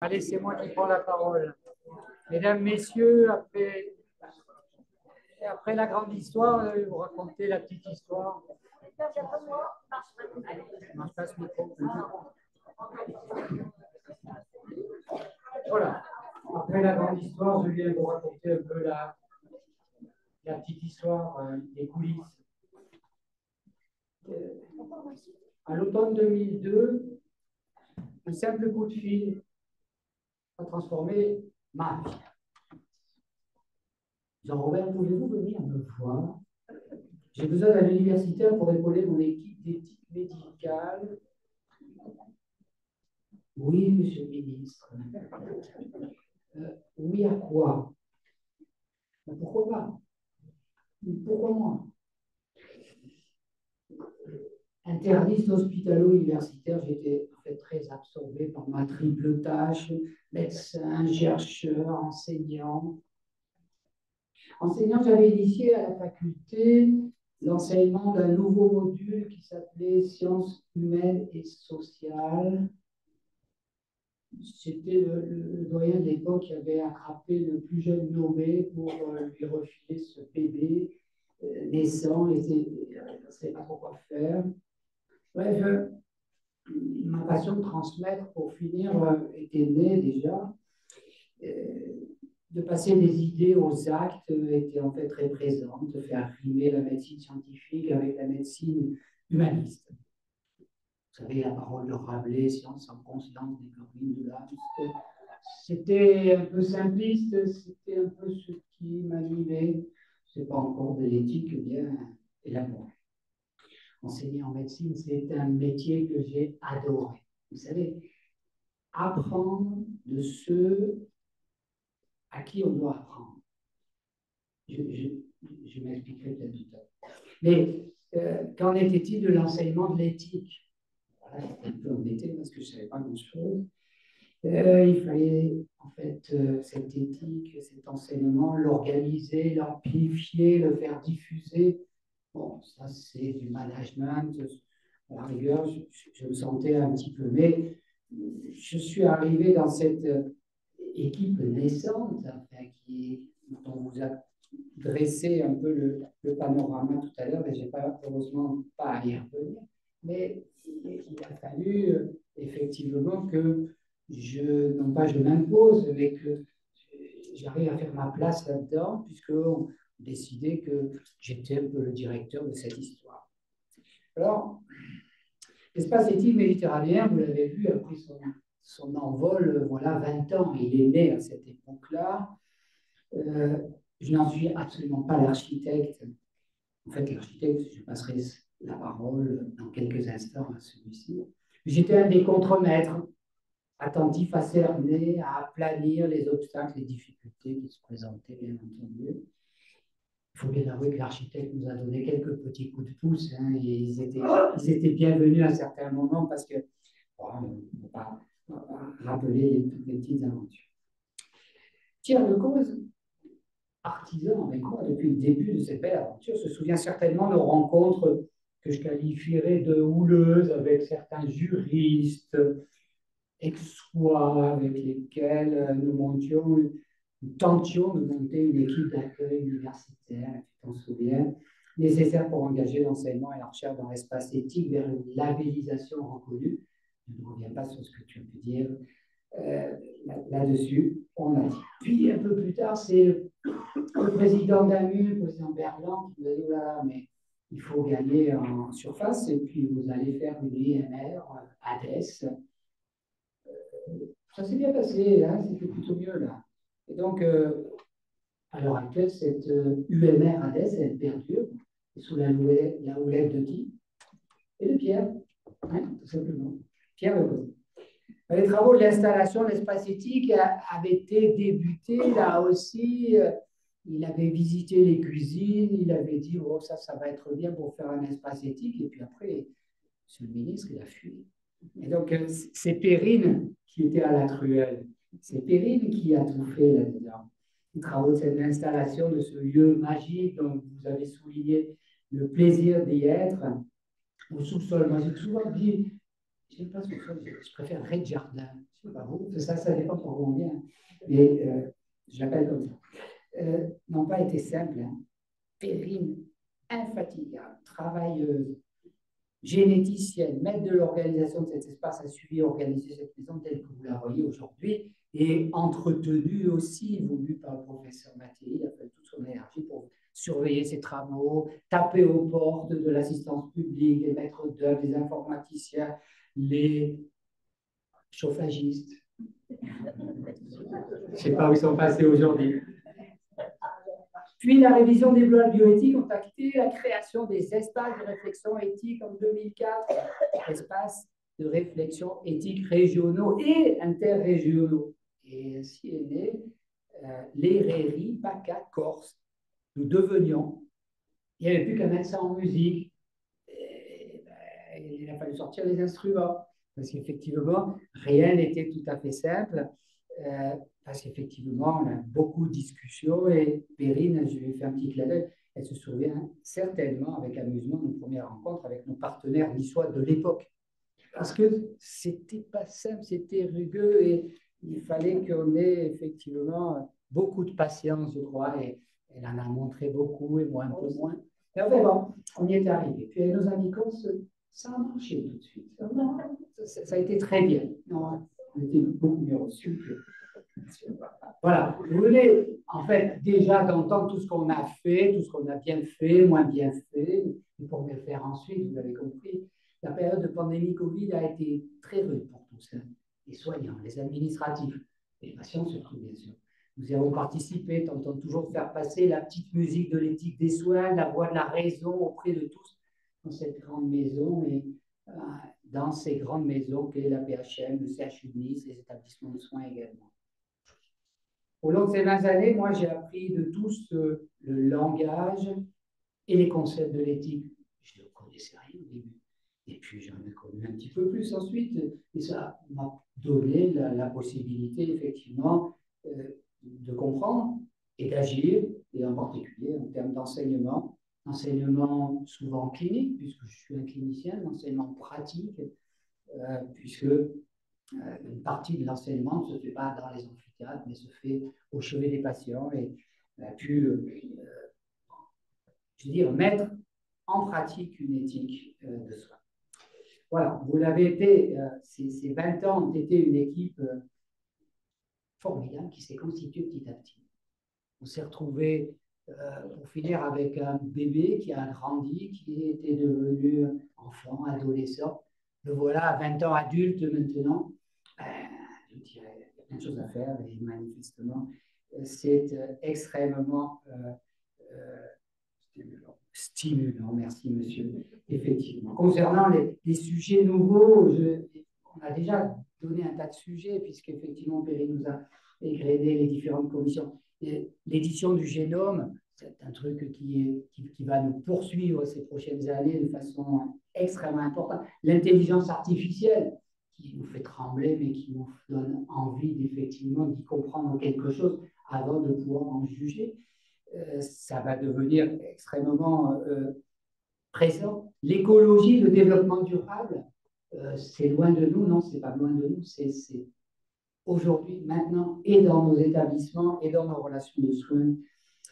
Allez, c'est moi qui prends la parole. Mesdames, Messieurs, après la grande histoire, je vais vous raconter la petite histoire. Voilà. Après la grande histoire, je viens vous raconter un peu la petite histoire des coulisses. À l'automne 2002, un simple coup de fil a transformé ma vie. Jean-Robert, pouvez-vous venir me voir? J'ai besoin d'un universitaire pour épauler mon équipe d'éthique médicale. Oui, monsieur le ministre. Oui, à quoi? Pourquoi pas? Pourquoi moi? Interniste hospitalo-universitaire, j'étais en fait très absorbé par ma triple tâche, médecin, chercheur, enseignant. Enseignant, j'avais initié à la faculté l'enseignement d'un nouveau module qui s'appelait Sciences humaines et sociales. C'était le doyen de l'époque qui avait attrapé le plus jeune nommé pour lui refiler ce bébé naissant. Il ne savait pas trop quoi faire. Bref, ma passion de transmettre, pour finir, était née déjà. De passer des idées aux actes était en fait très présente, de faire rimer la médecine scientifique avec la médecine humaniste. Vous savez, la parole de Rabelais, science sans conscience, des de l'âme. C'était un peu simpliste, c'était un peu ce qui m'animait. Ce n'est pas encore de l'éthique bien élaborée. Enseigner en médecine, c'est un métier que j'ai adoré. Vous savez, apprendre de ceux à qui on doit apprendre. Je m'expliquerai peut-être tout à l'heure. Mais qu'en était-il de l'enseignement de l'éthique? Voilà, j'étais un peu embêté parce que je ne savais pas grand-chose. Il fallait, en fait, cette éthique, cet enseignement, l'organiser, l'amplifier, le faire diffuser. Bon, ça, c'est du management. À la rigueur, je me sentais un petit peu. Mais je suis arrivé dans cette équipe naissante, enfin, dont on vous a dressé un peu le panorama tout à l'heure, mais je n'ai pas, heureusement pas à y revenir. Mais il a fallu effectivement que non pas je m'impose, mais que j'arrive à faire ma place là-dedans, puisqu'on décidait que j'étais un peu le directeur de cette histoire. Alors, l'espace éthique méditerranéen, vous l'avez vu, a pris son envol, voilà, 20 ans. Il est né à cette époque-là. Je n'en suis absolument pas l'architecte. En fait, l'architecte, je passerai la parole dans quelques instants à celui-ci. J'étais un des contremaîtres, attentif à cerner, à aplanir les obstacles, les difficultés qui se présentaient, bien entendu. Il faut bien avouer que l'architecte nous a donné quelques petits coups de pouce, hein, et ils étaient bienvenus à certains moments parce que, bon, on ne peut pas rappeler toutes les petites aventures. Pierre Lecause, artisan avec moi depuis le début de cette belle aventure, se souvient certainement de rencontres que je qualifierais de houleuses avec certains juristes, ex-soi, avec lesquels nous tentions de monter une équipe d'accueil universitaire, tu t'en souviens, nécessaire pour engager l'enseignement et la recherche dans l'espace éthique vers une labellisation reconnue. Je ne reviens pas sur ce que tu as pu dire là-dessus, on a dit. Puis un peu plus tard, c'est le président d'AMU, le président Berland, qui nous a dit voilà, mais il faut gagner en surface, et puis vous allez faire une IMR, ADES. Ça s'est bien passé, hein, c'était plutôt mieux là. Et donc, à l'heure actuelle, cette UMR ADES, elle perdure, sous la houlette de qui? Et de Pierre, hein, tout simplement. Pierre Lecause. Les travaux de l'installation de l'espace éthique avaient été débutés là aussi. Il avait visité les cuisines, il avait dit oh, ça va être bien pour faire un espace éthique. Et puis après, monsieur le ministre, il a fui. Et donc, c'est Perrine qui était à la truelle. C'est Perrine qui a tout fait là-dedans. Les travaux de l'installation de ce lieu magique dont vous avez souligné le plaisir d'y être, au sous-sol. Moi, j'ai souvent dit, sais pas ce que je préfère Red Jardin. Je sais pas vous, ça dépend pour combien. Mais je l'appelle comme ça. N'ont pas été simples. Hein. Perrine, infatigable, travailleuse, généticienne, maître de l'organisation de cet espace, a suivi organiser cette maison telle que vous la voyez aujourd'hui, et entretenue aussi, voulue par le professeur Mattei. Il a fallu toute son énergie pour surveiller ses travaux, taper aux portes de l'assistance publique, les maîtres d'œuvre, les informaticiens, les chauffagistes. Je ne sais pas où ils sont passés aujourd'hui. Puis la révision des lois bioéthiques ont acté la création des espaces de réflexion éthique en 2004, espaces de réflexion éthique régionaux et interrégionaux. Et ainsi est né les RERI PACA Corse. Nous devenions, il n'y avait plus qu'à mettre ça en musique. Et, il a fallu sortir les instruments, parce qu'effectivement, rien n'était tout à fait simple. Parce qu'effectivement, on a beaucoup de discussions et Perrine, je lui ai fait un petit clin d'œil, elle se souvient certainement avec amusement de nos premières rencontres avec nos partenaires niçois de l'époque. Parce que c'était pas simple, c'était rugueux et il fallait qu'on ait effectivement beaucoup de patience, je crois, et elle en a montré beaucoup et moi un peu moins. Mais enfin bon, on y est arrivé. Puis avec nos amis corses, ça a marché tout de suite. Ça a été très bien. Non, on était beaucoup mieux reçus que... Voilà, vous voulez en fait déjà d'entendre tout ce qu'on a fait, tout ce qu'on a bien fait, moins bien fait, et pour mieux faire ensuite, vous avez compris. La période de pandémie Covid a été très rude pour tous, hein. Les soignants, les administratifs, les patients surtout, bien sûr. Nous y avons participé, tentant toujours de faire passer la petite musique de l'éthique des soins, la voix de la raison auprès de tous dans cette grande maison et dans ces grandes maisons qu'est la PHM, le CHU de Nice, les établissements de soins également. Au long de ces 20 années, moi, j'ai appris de tous le langage et les concepts de l'éthique. Je ne connaissais rien au début. Et puis, j'en ai connu un petit peu plus ensuite. Et ça m'a donné la possibilité, effectivement, de comprendre et d'agir, et en particulier en termes d'enseignement. Enseignement souvent clinique, puisque je suis un clinicien, enseignement pratique, puisque une partie de l'enseignement ne se fait pas dans les amphithéâtres, mais se fait au chevet des patients. Et on a pu, je veux dire, mettre en pratique une éthique de soins. Voilà, vous l'avez été, ces 20 ans ont été une équipe formidable qui s'est constituée petit à petit. On s'est retrouvé pour finir avec un bébé qui a grandi, qui était devenu enfant, adolescent. Le voilà à 20 ans adulte maintenant. Je dirais, il y a plein de choses à faire et manifestement, c'est extrêmement stimulant. Merci, monsieur. Effectivement. Concernant les sujets nouveaux, on a déjà donné un tas de sujets, puisqu'effectivement, Perrine nous a égréné les différentes commissions. L'édition du génome, c'est un truc qui va nous poursuivre ces prochaines années de façon extrêmement importante. L'intelligence artificielle, qui nous fait trembler, mais qui nous donne envie d'effectivement d'y comprendre quelque chose avant de pouvoir en juger. Ça va devenir extrêmement présent. L'écologie, le développement durable, c'est loin de nous, non, c'est pas loin de nous, c'est aujourd'hui, maintenant, et dans nos établissements, et dans nos relations de soins.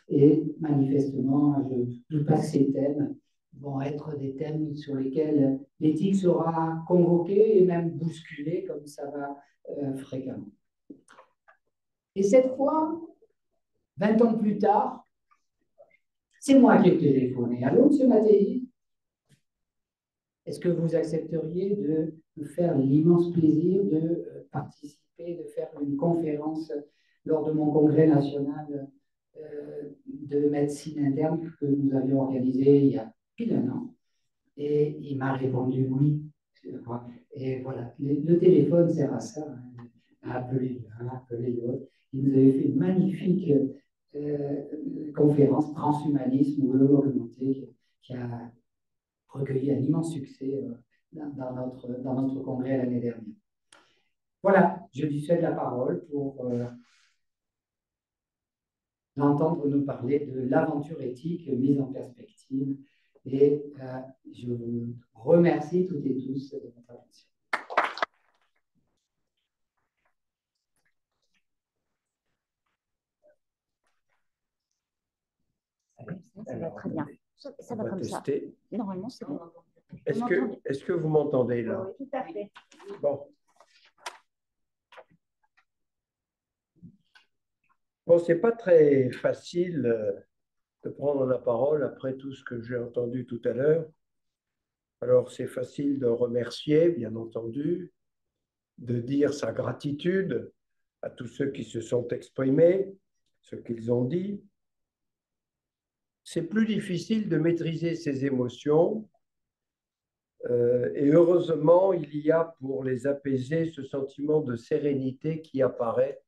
Et manifestement, je ne doute pas que ces thèmes vont être des thèmes sur lesquels l'éthique sera convoquée et même bousculée, comme ça va fréquemment. Et cette fois, 20 ans plus tard, c'est moi qui ai téléphoné. Allô, monsieur Mattei? Est-ce que vous accepteriez de me faire l'immense plaisir de participer, de faire une conférence lors de mon congrès national de médecine interne que nous avions organisé il y a pile un an? Et il m'a répondu oui. Et voilà, le téléphone sert à ça, hein, à appeler l'un, appeler l'autre. Il nous avait fait une magnifique conférence transhumanisme ou augmenté qui a recueilli un immense succès dans notre congrès l'année dernière. Voilà, je lui cède la parole pour l'entendre nous parler de l'aventure éthique mise en perspective. Et je vous remercie toutes et tous de votre attention. Ça va très bien. Ça va comme ça. Tester. Normalement, c'est bon. Est-ce que vous m'entendez là? Oui, tout à fait. Bon. Bon, c'est pas très facile de prendre la parole après tout ce que j'ai entendu tout à l'heure. Alors, c'est facile de remercier, bien entendu, de dire sa gratitude à tous ceux qui se sont exprimés, ce qu'ils ont dit. C'est plus difficile de maîtriser ses émotions et heureusement, il y a pour les apaiser ce sentiment de sérénité qui apparaît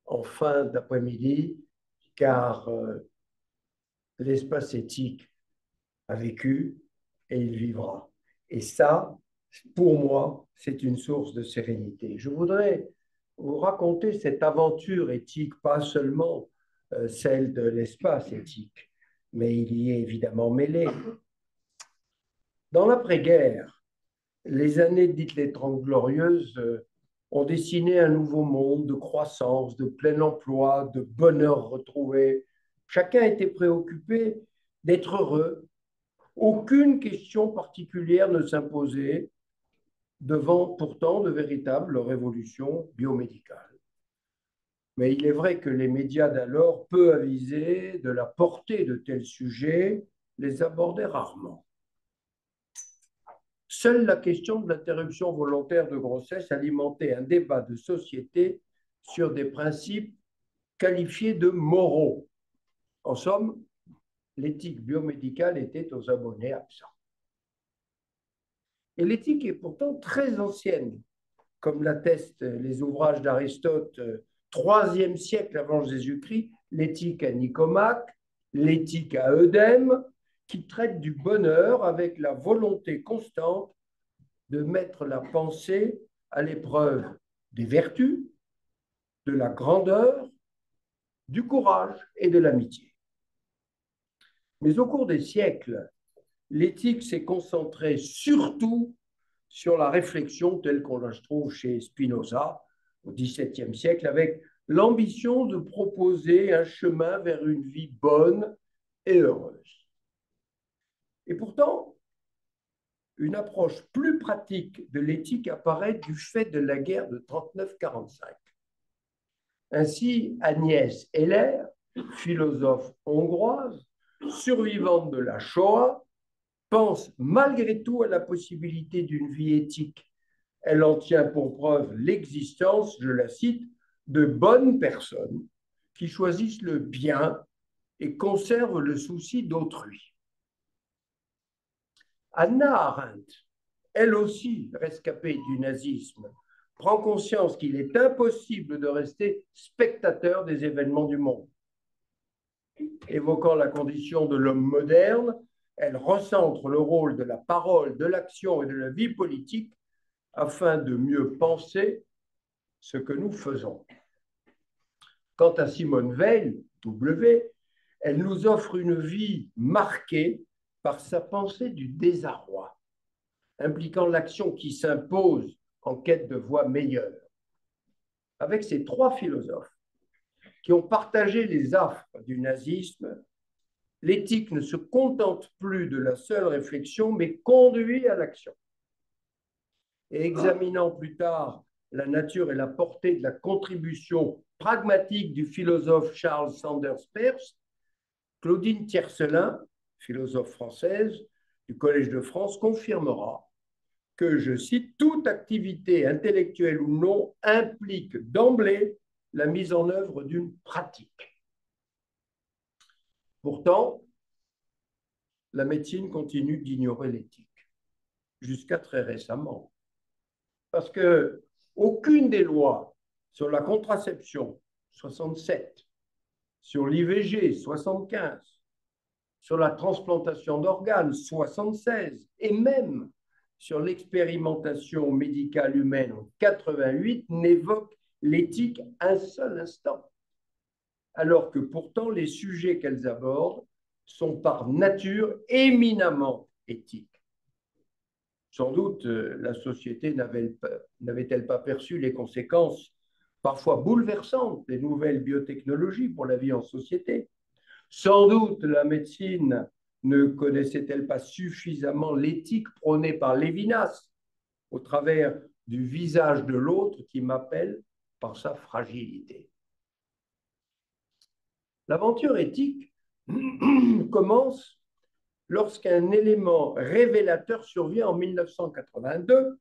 en fin d'après-midi, car l'espace éthique a vécu et il vivra. Et ça, pour moi, c'est une source de sérénité. Je voudrais vous raconter cette aventure éthique, pas seulement celle de l'espace éthique, mais il y est évidemment mêlé. Dans l'après-guerre, les années dites les Trente Glorieuses ont dessiné un nouveau monde de croissance, de plein emploi, de bonheur retrouvé. Chacun était préoccupé d'être heureux. Aucune question particulière ne s'imposait devant pourtant de véritables révolutions biomédicales. Mais il est vrai que les médias d'alors, peu avisés de la portée de tels sujets, les abordaient rarement. Seule la question de l'interruption volontaire de grossesse alimentait un débat de société sur des principes qualifiés de moraux. En somme, l'éthique biomédicale était aux abonnés absents. Et l'éthique est pourtant très ancienne, comme l'attestent les ouvrages d'Aristote, 3e siècle avant Jésus-Christ, l'éthique à Nicomaque, l'éthique à Eudème, qui traite du bonheur avec la volonté constante de mettre la pensée à l'épreuve des vertus, de la grandeur, du courage et de l'amitié. Mais au cours des siècles, l'éthique s'est concentrée surtout sur la réflexion telle qu'on la trouve chez Spinoza au XVIIe siècle, avec l'ambition de proposer un chemin vers une vie bonne et heureuse. Et pourtant, une approche plus pratique de l'éthique apparaît du fait de la guerre de 39-45. Ainsi, Agnès Heller, philosophe hongroise, survivante de la Shoah, pense malgré tout à la possibilité d'une vie éthique. Elle en tient pour preuve l'existence, je la cite, de bonnes personnes qui choisissent le bien et conservent le souci d'autrui. Hannah Arendt, elle aussi rescapée du nazisme, prend conscience qu'il est impossible de rester spectateur des événements du monde. Évoquant la condition de l'homme moderne, elle recentre le rôle de la parole, de l'action et de la vie politique afin de mieux penser ce que nous faisons. Quant à Simone Veil, W, elle nous offre une vie marquée par sa pensée du désarroi, impliquant l'action qui s'impose en quête de voies meilleures. Avec ces trois philosophes qui ont partagé les affres du nazisme, l'éthique ne se contente plus de la seule réflexion, mais conduit à l'action. Et examinant plus tard la nature et la portée de la contribution pragmatique du philosophe Charles Sanders Peirce, Claudine Tiercelin, philosophe française du Collège de France, confirmera que, je cite, toute activité intellectuelle ou non implique d'emblée la mise en œuvre d'une pratique. Pourtant, la médecine continue d'ignorer l'éthique, jusqu'à très récemment. Parce que aucune des lois sur la contraception, 67, sur l'IVG, 75, sur la transplantation d'organes, 76, et même sur l'expérimentation médicale humaine en 88, n'évoque l'éthique un seul instant. Alors que pourtant les sujets qu'elles abordent sont par nature éminemment éthiques. Sans doute, la société n'avait-elle pas perçu les conséquences parfois bouleversantes des nouvelles biotechnologies pour la vie en société, Sans doute la médecine ne connaissait-elle pas suffisamment l'éthique prônée par Lévinas au travers du visage de l'autre qui m'appelle par sa fragilité. L'aventure éthique commence lorsqu'un élément révélateur survient en 1982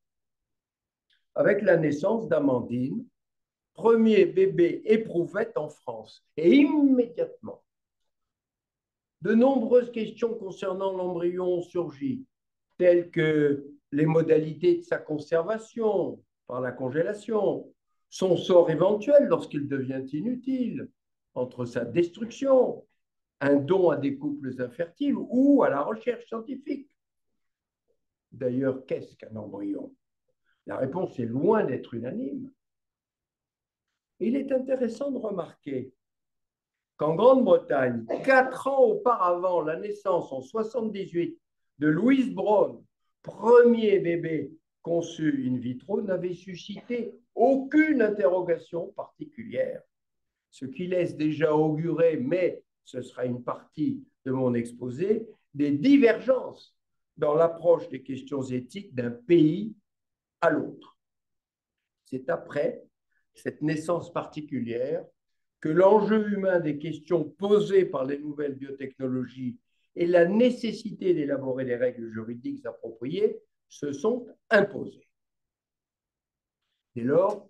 avec la naissance d'Amandine, premier bébé éprouvette en France. Et immédiatement, de nombreuses questions concernant l'embryon ont surgi, telles que les modalités de sa conservation par la congélation, son sort éventuel lorsqu'il devient inutile, entre sa destruction, un don à des couples infertiles ou à la recherche scientifique. D'ailleurs, qu'est-ce qu'un embryon? La réponse est loin d'être unanime. Il est intéressant de remarquer qu'en Grande-Bretagne, 4 ans auparavant la naissance en 78 de Louise Brown, premier bébé conçu in vitro, n'avait suscité aucune interrogation particulière, ce qui laisse déjà augurer, mais ce sera une partie de mon exposé, des divergences dans l'approche des questions éthiques d'un pays à l'autre. C'est après cette naissance particulière que l'enjeu humain des questions posées par les nouvelles biotechnologies et la nécessité d'élaborer des règles juridiques appropriées se sont imposées. Dès lors,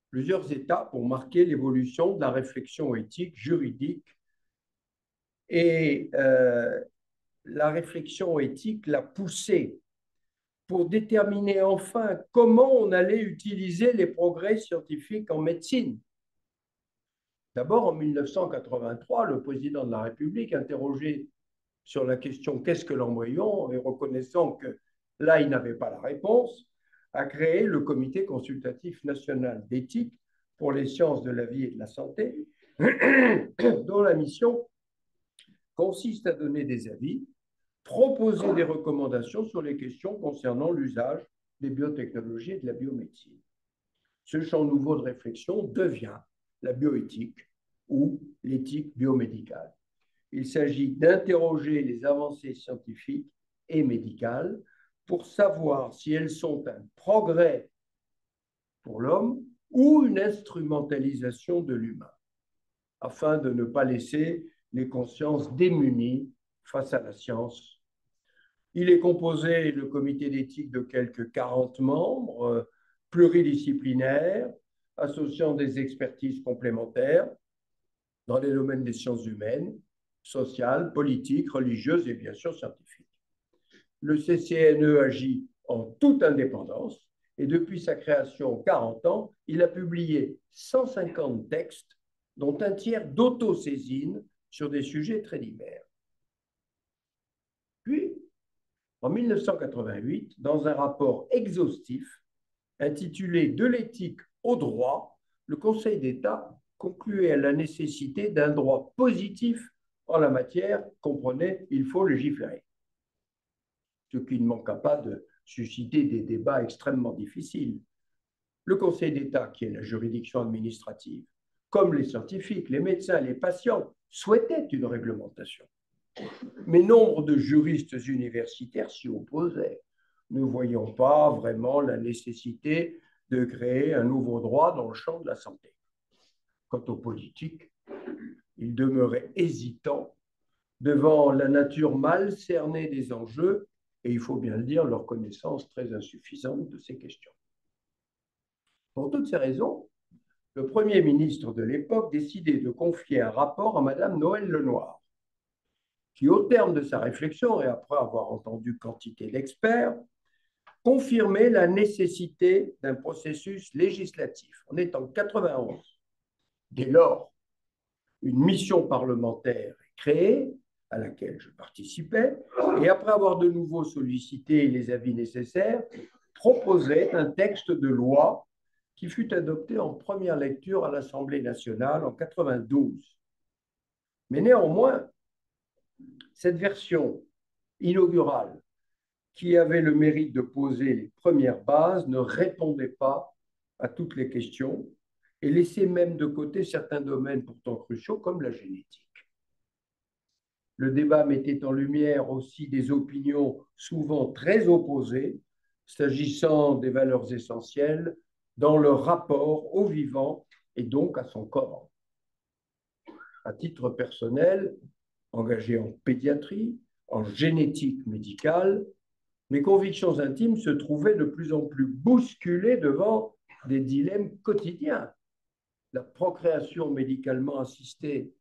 plusieurs étapes ont marqué l'évolution de la réflexion éthique juridique et la réflexion éthique l'a poussée pour déterminer enfin comment on allait utiliser les progrès scientifiques en médecine. D'abord, en 1983, le président de la République, interrogé sur la question qu'est-ce que l'embryon, et reconnaissant que là, il n'avait pas la réponse, a créé le Comité consultatif national d'éthique pour les sciences de la vie et de la santé, dont la mission consiste à donner des avis, proposer des recommandations sur les questions concernant l'usage des biotechnologies et de la biomédecine. Ce champ nouveau de réflexion devient la bioéthique ou l'éthique biomédicale. Il s'agit d'interroger les avancées scientifiques et médicales pour savoir si elles sont un progrès pour l'homme ou une instrumentalisation de l'humain, afin de ne pas laisser les consciences démunies face à la science. Il est composé, le comité d'éthique, de quelques 40 membres pluridisciplinaires, associant des expertises complémentaires dans les domaines des sciences humaines, sociales, politiques, religieuses et bien sûr scientifiques. Le CCNE agit en toute indépendance et depuis sa création 40 ans, il a publié 150 textes, dont un tiers d'autosaisine sur des sujets très divers. Puis, en 1988, dans un rapport exhaustif intitulé « De l'éthique au droit », le Conseil d'État concluait à la nécessité d'un droit positif en la matière, comprenez, il faut légiférer. Ce qui ne manqua pas de susciter des débats extrêmement difficiles. Le Conseil d'État, qui est la juridiction administrative, comme les scientifiques, les médecins, les patients, souhaitaient une réglementation. Mais nombre de juristes universitaires s'y opposaient, ne voyant pas vraiment la nécessité de créer un nouveau droit dans le champ de la santé. Quant aux politiques, ils demeuraient hésitants devant la nature mal cernée des enjeux et, il faut bien le dire, leur connaissance très insuffisante de ces questions. Pour toutes ces raisons, le Premier ministre de l'époque décidait de confier un rapport à Madame Noël Lenoir, qui, au terme de sa réflexion et après avoir entendu quantité d'experts, confirmait la nécessité d'un processus législatif. On est en 1991. Dès lors, une mission parlementaire est créée, à laquelle je participais, et après avoir de nouveau sollicité les avis nécessaires, proposait un texte de loi qui fut adopté en première lecture à l'Assemblée nationale en 1992. Mais néanmoins, cette version inaugurale, qui avait le mérite de poser les premières bases, ne répondait pas à toutes les questions et laissait même de côté certains domaines pourtant cruciaux comme la génétique. Le débat mettait en lumière aussi des opinions souvent très opposées, s'agissant des valeurs essentielles dans leur rapport au vivant et donc à son corps. À titre personnel, engagé en pédiatrie, en génétique médicale, mes convictions intimes se trouvaient de plus en plus bousculées devant des dilemmes quotidiens. La procréation médicalement assistée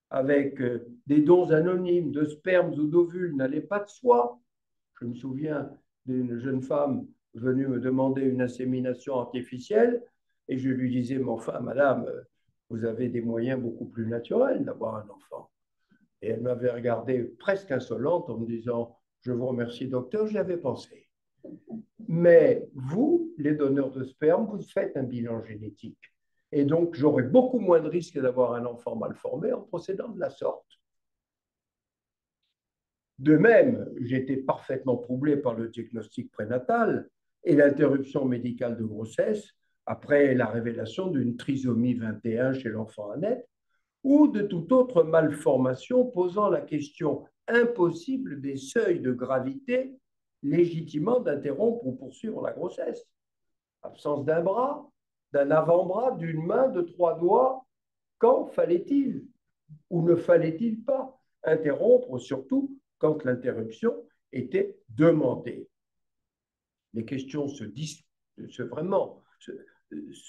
avec des dons anonymes de spermes ou d'ovules n'allait pas de soi. Je me souviens d'une jeune femme venue me demander une insémination artificielle et je lui disais, mais enfin, madame, vous avez des moyens beaucoup plus naturels d'avoir un enfant. Et elle m'avait regardé presque insolente en me disant, je vous remercie, docteur, j'y avais pensé. Mais vous, les donneurs de sperme, vous faites un bilan génétique. Et donc, j'aurais beaucoup moins de risques d'avoir un enfant mal formé en procédant de la sorte. De même, j'étais parfaitement troublé par le diagnostic prénatal et l'interruption médicale de grossesse après la révélation d'une trisomie 21 chez l'enfant à naître ou de toute autre malformation posant la question impossible des seuils de gravité légitimant d'interrompre ou poursuivre la grossesse. Absence d'un bras, d'un avant-bras, d'une main, de 3 doigts, quand fallait-il ou ne fallait-il pas interrompre, surtout quand l'interruption était demandée? Les questions se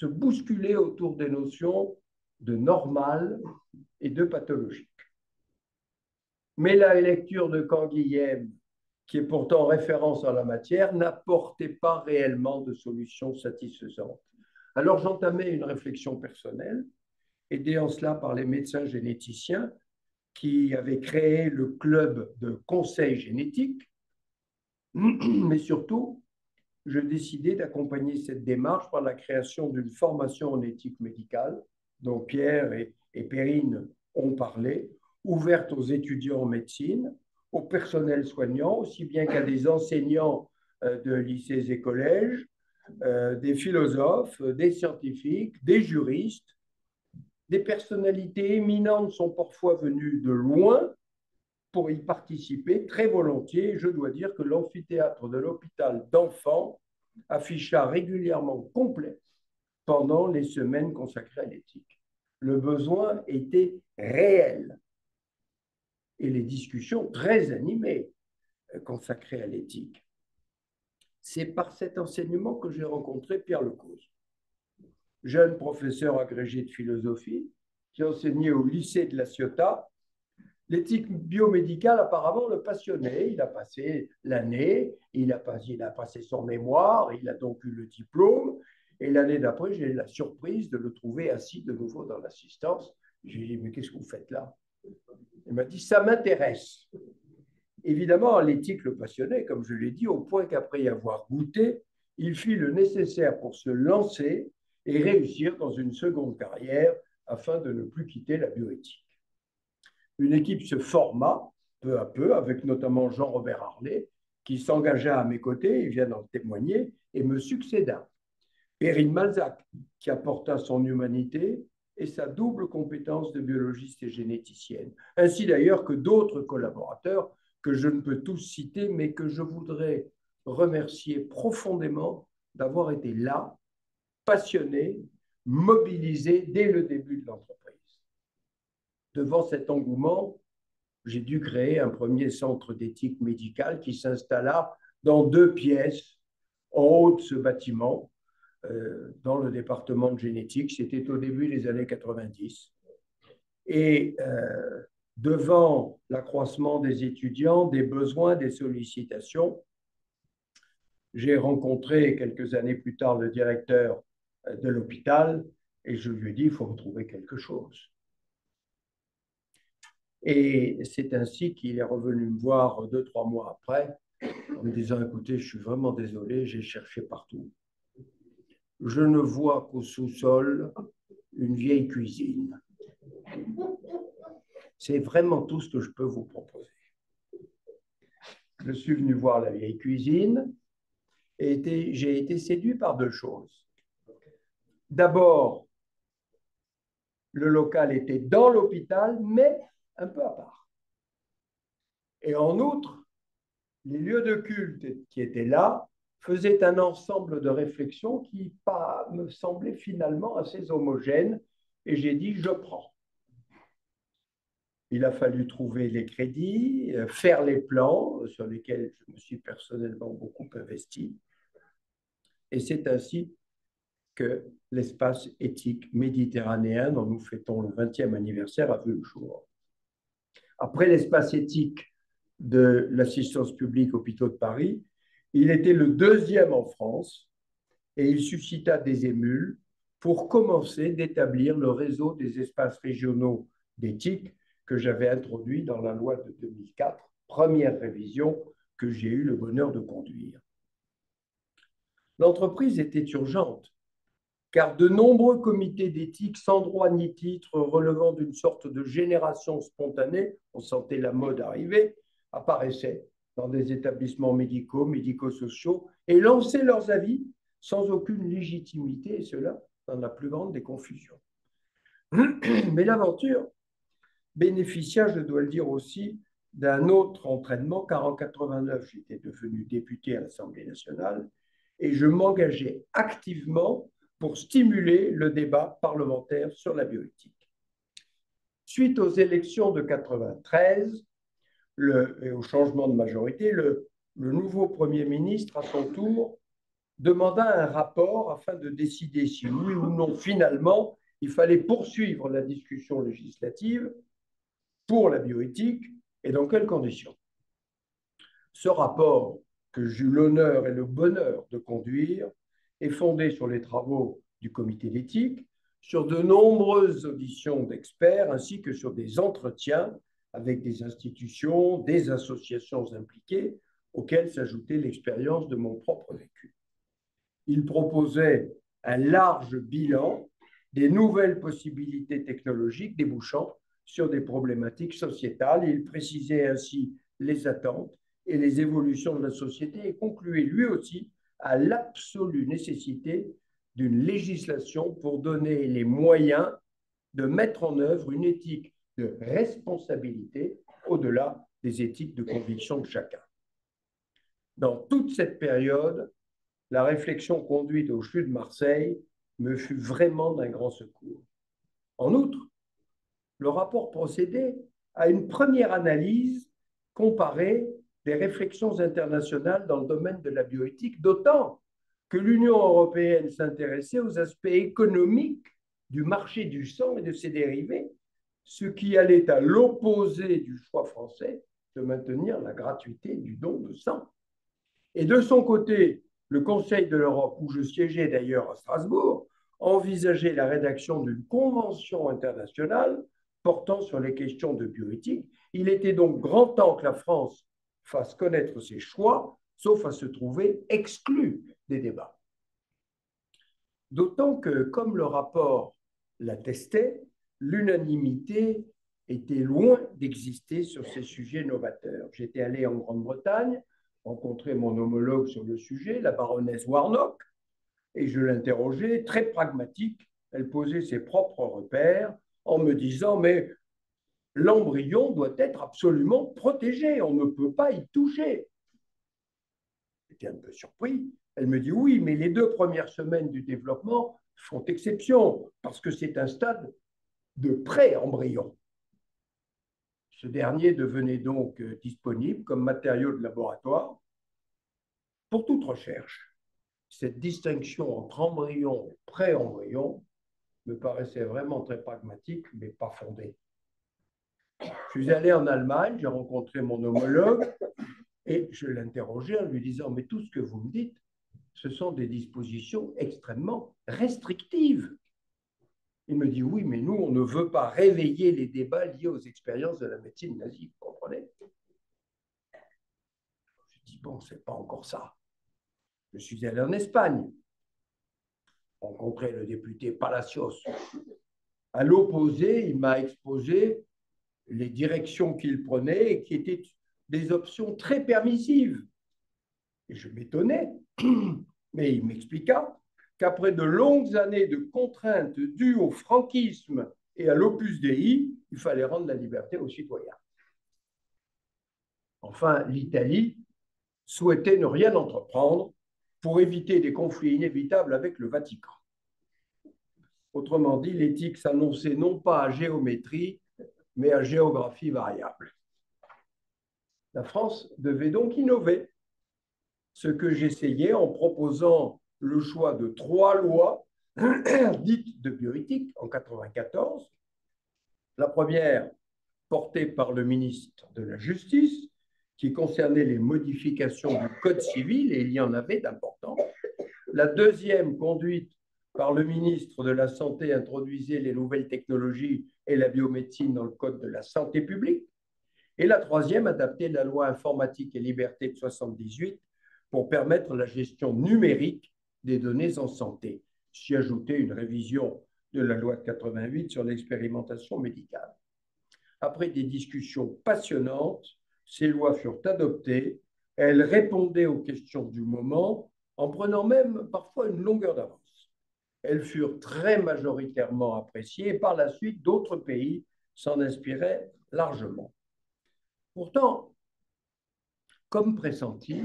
bousculaient autour des notions de normal et de pathologique. Mais la lecture de Canguilhem, qui est pourtant référence en la matière, n'apportait pas réellement de solution satisfaisante. Alors j'entamais une réflexion personnelle, aidé en cela par les médecins généticiens qui avaient créé le club de conseil génétique, mais surtout, je décidai d'accompagner cette démarche par la création d'une formation en éthique médicale, dont Pierre et Perrine ont parlé, ouverte aux étudiants en médecine, au personnel soignant, aussi bien qu'à des enseignants de lycées et collèges, des philosophes, des scientifiques, des juristes. Des personnalités éminentes sont parfois venues de loin pour y participer très volontiers. Je dois dire que l'amphithéâtre de l'hôpital d'enfants afficha régulièrement complet pendant les semaines consacrées à l'éthique. Le besoin était réel et les discussions très animées consacrées à l'éthique. C'est par cet enseignement que j'ai rencontré Pierre Lecause, jeune professeur agrégé de philosophie qui enseignait au lycée de La Ciotat. L'éthique biomédicale, apparemment, le passionnait. Il a passé l'année, il a passé son mémoire, il a donc eu le diplôme. Et l'année d'après, j'ai eu la surprise de le trouver assis de nouveau dans l'assistance. J'ai dit, mais qu'est-ce que vous faites là? Il m'a dit, ça m'intéresse. Évidemment, l'éthique le passionnait, comme je l'ai dit, au point qu'après y avoir goûté, il fit le nécessaire pour se lancer et réussir dans une seconde carrière afin de ne plus quitter la bioéthique. Une équipe se forma peu à peu, avec notamment Jean-Robert Harlet, qui s'engagea à mes côtés, il vient d'en témoigner, et me succéda. Perrine Malzac, qui apporta son humanité et sa double compétence de biologiste et généticienne, ainsi d'ailleurs que d'autres collaborateurs que je ne peux tous citer, mais que je voudrais remercier profondément d'avoir été là, passionnés, mobilisés dès le début de l'entreprise. Devant cet engouement, j'ai dû créer un premier centre d'éthique médicale qui s'installa dans 2 pièces en haut de ce bâtiment, dans le département de génétique. C'était au début des années 90. Et devant l'accroissement des étudiants, des besoins, des sollicitations, j'ai rencontré quelques années plus tard le directeur de l'hôpital et je lui ai dit, il faut me trouver quelque chose. Et c'est ainsi qu'il est revenu me voir 2-3 mois après en me disant, écoutez, je suis vraiment désolé, j'ai cherché partout. Je ne vois qu'au sous-sol une vieille cuisine. C'est vraiment tout ce que je peux vous proposer. Je suis venu voir la vieille cuisine et j'ai été séduit par 2 choses. D'abord, le local était dans l'hôpital, mais un peu à part. Et en outre, les lieux de culte qui étaient là faisaient un ensemble de réflexions qui me semblait finalement assez homogène. Et j'ai dit, je prends. Il a fallu trouver les crédits, faire les plans sur lesquels je me suis personnellement beaucoup investi. Et c'est ainsi que l'espace éthique méditerranéen, dont nous fêtons le 20e anniversaire, a vu le jour. Après l'espace éthique de l'assistance publique Hôpitaux de Paris, il était le deuxième en France et il suscita des émules pour commencer d'établir le réseau des espaces régionaux d'éthique que j'avais introduit dans la loi de 2004, première révision que j'ai eu le bonheur de conduire. L'entreprise était urgente, car de nombreux comités d'éthique sans droit ni titre, relevant d'une sorte de génération spontanée, on sentait la mode arriver, apparaissaient dans des établissements médicaux, médico-sociaux, et lançaient leurs avis sans aucune légitimité, et cela dans la plus grande des confusions. Mais l'aventure bénéficia, je dois le dire aussi, d'un autre entraînement, car en 89, j'étais devenu député à l'Assemblée nationale et je m'engageais activement pour stimuler le débat parlementaire sur la bioéthique. Suite aux élections de 93 et au changement de majorité, le nouveau Premier ministre, à son tour, demanda un rapport afin de décider si oui ou non, finalement, il fallait poursuivre la discussion législative pour la bioéthique et dans quelles conditions. Ce rapport, que j'ai eu l'honneur et le bonheur de conduire, est fondé sur les travaux du comité d'éthique, sur de nombreuses auditions d'experts, ainsi que sur des entretiens avec des institutions, des associations impliquées, auxquelles s'ajoutait l'expérience de mon propre vécu. Il proposait un large bilan des nouvelles possibilités technologiques débouchant sur des problématiques sociétales. Il précisait ainsi les attentes et les évolutions de la société et concluait lui aussi à l'absolue nécessité d'une législation pour donner les moyens de mettre en œuvre une éthique de responsabilité au-delà des éthiques de conviction de chacun. Dans toute cette période, la réflexion conduite au CHU de Marseille me fut vraiment d'un grand secours. En outre, le rapport procédait à une première analyse comparée des réflexions internationales dans le domaine de la bioéthique, d'autant que l'Union européenne s'intéressait aux aspects économiques du marché du sang et de ses dérivés, ce qui allait à l'opposé du choix français de maintenir la gratuité du don de sang. Et de son côté, le Conseil de l'Europe, où je siégeais d'ailleurs à Strasbourg, envisageait la rédaction d'une convention internationale portant sur les questions de bioéthique. Il était donc grand temps que la France fasse connaître ses choix, sauf à se trouver exclue des débats. D'autant que, comme le rapport l'attestait, l'unanimité était loin d'exister sur ces sujets novateurs. J'étais allé en Grande-Bretagne rencontrer mon homologue sur le sujet, la baronesse Warnock, et je l'interrogeais, très pragmatique. Elle posait ses propres repères en me disant « Mais l'embryon doit être absolument protégé, on ne peut pas y toucher. » J'étais un peu surpris. Elle me dit « Oui, mais les 2 premières semaines du développement font exception, parce que c'est un stade de pré-embryon. » Ce dernier devenait donc disponible comme matériau de laboratoire pour toute recherche. Cette distinction entre embryon et pré-embryon me paraissait vraiment très pragmatique, mais pas fondée. Je suis allé en Allemagne, j'ai rencontré mon homologue et je l'interrogeais en lui disant « Mais tout ce que vous me dites, ce sont des dispositions extrêmement restrictives. » Il me dit « Oui, mais nous, on ne veut pas réveiller les débats liés aux expériences de la médecine nazie, vous comprenez ?» Je dis « Bon, c'est pas encore ça. » Je suis allé en Espagne, rencontrer le député Palacios. À l'opposé, il m'a exposé les directions qu'il prenait et qui étaient des options très permissives. Et je m'étonnais, mais il m'expliqua qu'après de longues années de contraintes dues au franquisme et à l'opus Dei, il fallait rendre la liberté aux citoyens. Enfin, l'Italie souhaitait ne rien entreprendre pour éviter des conflits inévitables avec le Vatican. Autrement dit, l'éthique s'annonçait non pas à géométrie, mais à géographie variable. La France devait donc innover, ce que j'essayais en proposant le choix de 3 lois dites de bioéthique en 1994. La première, portée par le ministre de la Justice, qui concernait les modifications du Code civil, et il y en avait d'importants. La deuxième, conduite par le ministre de la Santé, introduisait les nouvelles technologies et la biomédecine dans le Code de la santé publique. Et la troisième, adaptait la loi informatique et liberté de 1978 pour permettre la gestion numérique des données en santé. S'y ajoutait une révision de la loi de 88 sur l'expérimentation médicale. Après des discussions passionnantes, ces lois furent adoptées. Elles répondaient aux questions du moment en prenant même parfois une longueur d'avance. Elles furent très majoritairement appréciées et par la suite, d'autres pays s'en inspiraient largement. Pourtant, comme pressenti,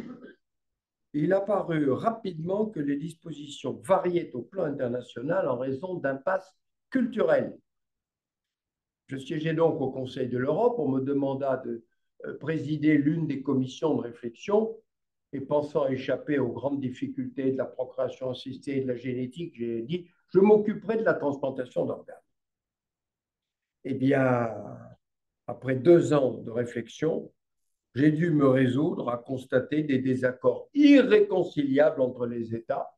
il apparut rapidement que les dispositions variaient au plan international en raison d'impasses culturelles. Je siégeais donc au Conseil de l'Europe. On me demanda de présider l'une des commissions de réflexion et pensant échapper aux grandes difficultés de la procréation assistée et de la génétique, j'ai dit « je m'occuperai de la transplantation d'organes ». Eh bien, après 2 ans de réflexion, j'ai dû me résoudre à constater des désaccords irréconciliables entre les États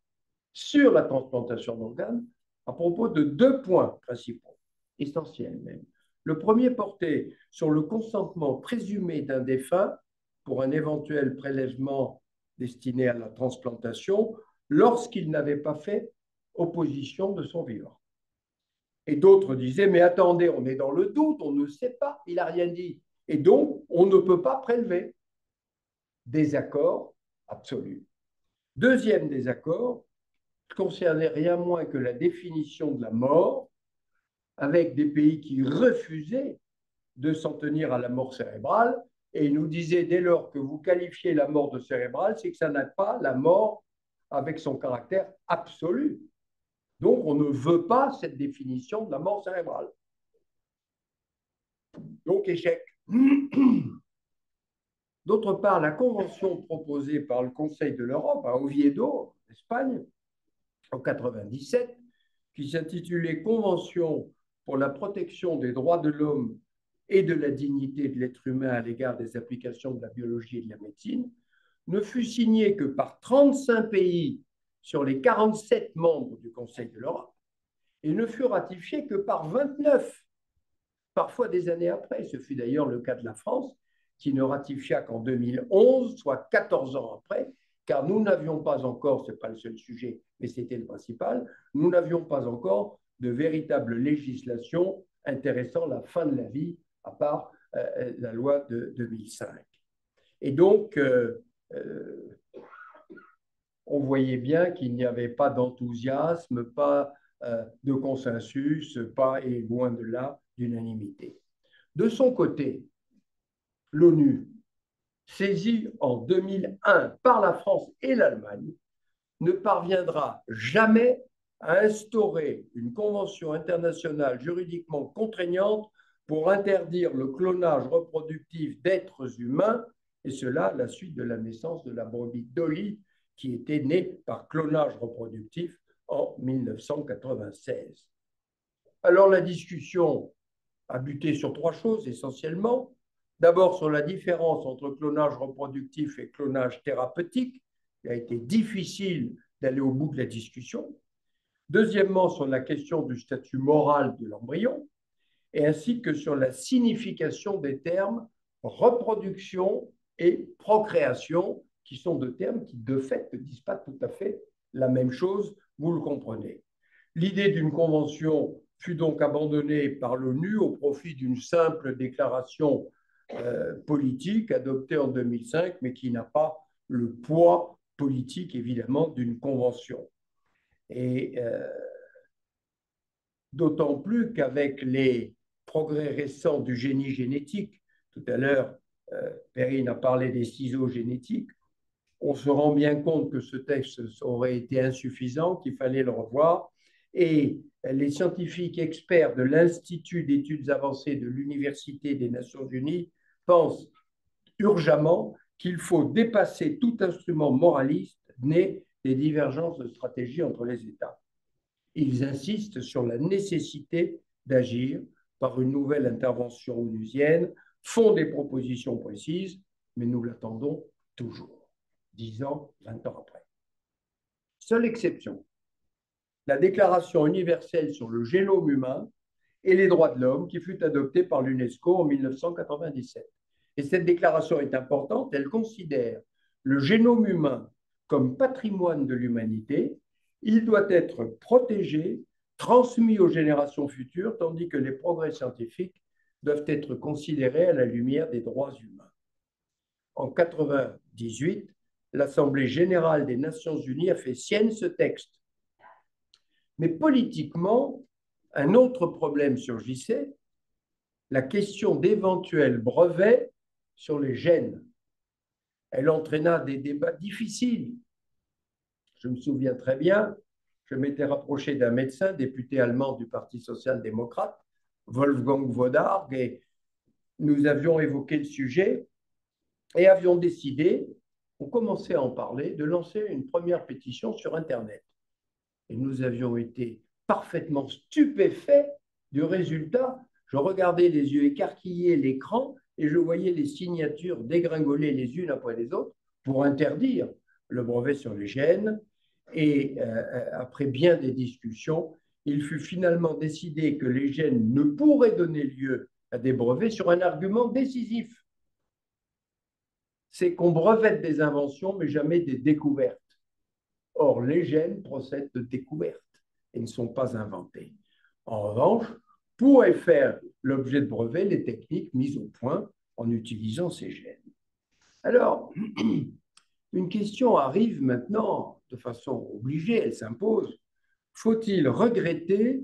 sur la transplantation d'organes à propos de 2 points principaux, essentiels même. Le premier portait sur le consentement présumé d'un défunt pour un éventuel prélèvement destiné à la transplantation lorsqu'il n'avait pas fait opposition de son vivant. Et d'autres disaient, mais attendez, on est dans le doute, on ne sait pas, il n'a rien dit. Et donc, on ne peut pas prélever. Désaccord absolu. Deuxième désaccord concernait rien moins que la définition de la mort, avec des pays qui refusaient de s'en tenir à la mort cérébrale, et ils nous disaient, dès lors que vous qualifiez la mort de cérébrale, c'est que ça n'a pas la mort avec son caractère absolu. Donc, on ne veut pas cette définition de la mort cérébrale. Donc, échec. D'autre part, la convention proposée par le Conseil de l'Europe à Oviedo, en Espagne, en 1997, qui s'intitulait Convention pour la protection des droits de l'homme et de la dignité de l'être humain à l'égard des applications de la biologie et de la médecine, ne fut signée que par 35 pays sur les 47 membres du Conseil de l'Europe et ne fut ratifiée que par 29, parfois des années après. Ce fut d'ailleurs le cas de la France, qui ne ratifia qu'en 2011, soit 14 ans après, car nous n'avions pas encore, ce n'est pas le seul sujet, mais c'était le principal, nous n'avions pas encore de véritable législation intéressant la fin de la vie, à part la loi de 2005. Et donc, on voyait bien qu'il n'y avait pas d'enthousiasme, pas de consensus, pas, et loin de là, d'unanimité. De son côté, l'ONU, saisie en 2001 par la France et l'Allemagne, ne parviendra jamais à instaurer une convention internationale juridiquement contraignante pour interdire le clonage reproductif d'êtres humains, et cela à la suite de la naissance de la brebis Dolly, qui était née par clonage reproductif en 1996. Alors la discussion a buté sur 3 choses essentiellement. D'abord sur la différence entre clonage reproductif et clonage thérapeutique. Il a été difficile d'aller au bout de la discussion. Deuxièmement, sur la question du statut moral de l'embryon, et ainsi que sur la signification des termes reproduction et procréation, qui sont 2 termes qui, de fait, ne disent pas tout à fait la même chose, vous le comprenez. L'idée d'une convention fut donc abandonnée par l'ONU au profit d'une simple déclaration politique adoptée en 2005, mais qui n'a pas le poids politique, évidemment, d'une convention. Et d'autant plus qu'avec les progrès récents du génie génétique, tout à l'heure, Perrine a parlé des ciseaux génétiques. On se rend bien compte que ce texte aurait été insuffisant, qu'il fallait le revoir. Et les scientifiques experts de l'Institut d'études avancées de l'Université des Nations Unies pensent urgemment qu'il faut dépasser tout instrument moraliste né des divergences de stratégie entre les États. Ils insistent sur la nécessité d'agir par une nouvelle intervention onusienne, font des propositions précises, mais nous l'attendons toujours, 10 ans, 20 ans après. Seule exception, la Déclaration universelle sur le génome humain et les droits de l'homme qui fut adoptée par l'UNESCO en 1997. Et cette déclaration est importante, elle considère le génome humain comme patrimoine de l'humanité, il doit être protégé, transmis aux générations futures, tandis que les progrès scientifiques doivent être considérés à la lumière des droits humains. En 1998, l'Assemblée générale des Nations unies a fait sienne ce texte. Mais politiquement, un autre problème surgissait, la question d'éventuels brevets sur les gènes. Elle entraîna des débats difficiles. Je me souviens très bien, je m'étais rapproché d'un médecin, député allemand du Parti social-démocrate, Wolfgang Wodarg, et nous avions évoqué le sujet et avions décidé, on commençait à en parler, de lancer une première pétition sur Internet. Et nous avions été parfaitement stupéfaits du résultat. Je regardais les yeux écarquillés l'écran et je voyais les signatures dégringoler les unes après les autres pour interdire le brevet sur les gènes. Et après bien des discussions, il fut finalement décidé que les gènes ne pourraient donner lieu à des brevets sur un argument décisif. C'est qu'on brevette des inventions, mais jamais des découvertes. Or, les gènes procèdent de découvertes et ne sont pas inventés. En revanche, pourraient faire l'objet de brevets les techniques mises au point en utilisant ces gènes. Alors, une question arrive maintenant de façon obligée, elle s'impose. Faut-il regretter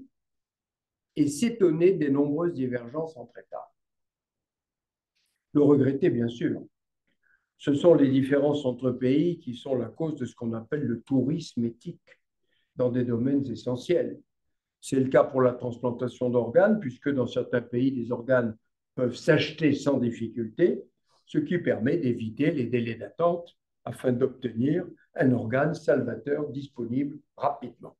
et s'étonner des nombreuses divergences entre États? Le regretter, bien sûr. Ce sont les différences entre pays qui sont la cause de ce qu'on appelle le tourisme éthique dans des domaines essentiels. C'est le cas pour la transplantation d'organes, puisque dans certains pays, les organes peuvent s'acheter sans difficulté, ce qui permet d'éviter les délais d'attente afin d'obtenir un organe salvateur disponible rapidement.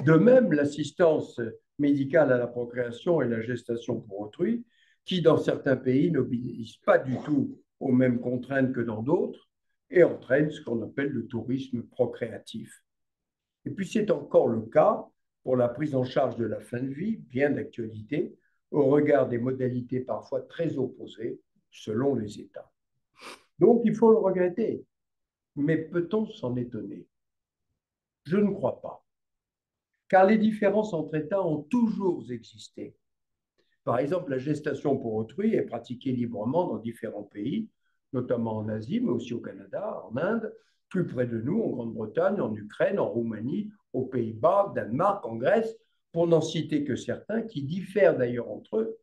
De même, l'assistance médicale à la procréation et la gestation pour autrui, qui dans certains pays n'obéissent pas du tout aux mêmes contraintes que dans d'autres et entraîne ce qu'on appelle le tourisme procréatif. Et puis c'est encore le cas pour la prise en charge de la fin de vie, bien d'actualité, au regard des modalités parfois très opposées selon les États. Donc il faut le regretter, mais peut-on s'en étonner? Je ne crois pas, car les différences entre États ont toujours existé. Par exemple, la gestation pour autrui est pratiquée librement dans différents pays, notamment en Asie, mais aussi au Canada, en Inde, plus près de nous, en Grande-Bretagne, en Ukraine, en Roumanie, aux Pays-Bas, au Danemark, en Grèce, pour n'en citer que certains, qui diffèrent d'ailleurs entre eux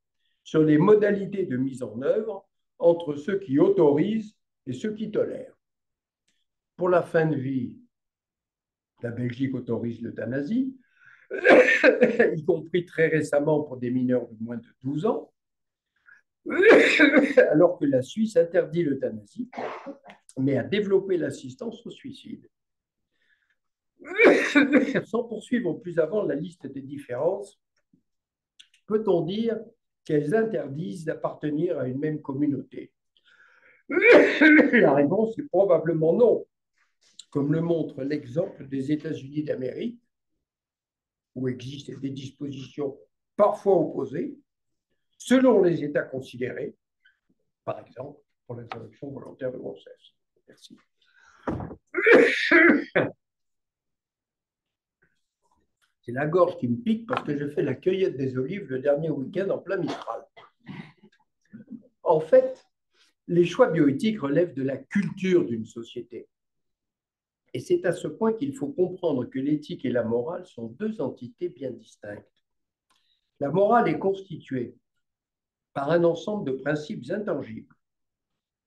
sur les modalités de mise en œuvre entre ceux qui autorisent et ceux qui tolèrent. Pour la fin de vie, la Belgique autorise l'euthanasie, y compris très récemment pour des mineurs de moins de 12 ans, alors que la Suisse interdit l'euthanasie, mais a développé l'assistance au suicide. Sans poursuivre plus avant la liste des différences, peut-on dire qu'elles interdisent d'appartenir à une même communauté? La réponse est probablement non, comme le montre l'exemple des États-Unis d'Amérique, où existent des dispositions parfois opposées, selon les États considérés, par exemple pour l'interruption volontaire de grossesse. Merci. C'est la gorge qui me pique parce que je fais la cueillette des olives le dernier week-end en plein Mistral. En fait, les choix bioéthiques relèvent de la culture d'une société. Et c'est à ce point qu'il faut comprendre que l'éthique et la morale sont deux entités bien distinctes. La morale est constituée par un ensemble de principes intangibles,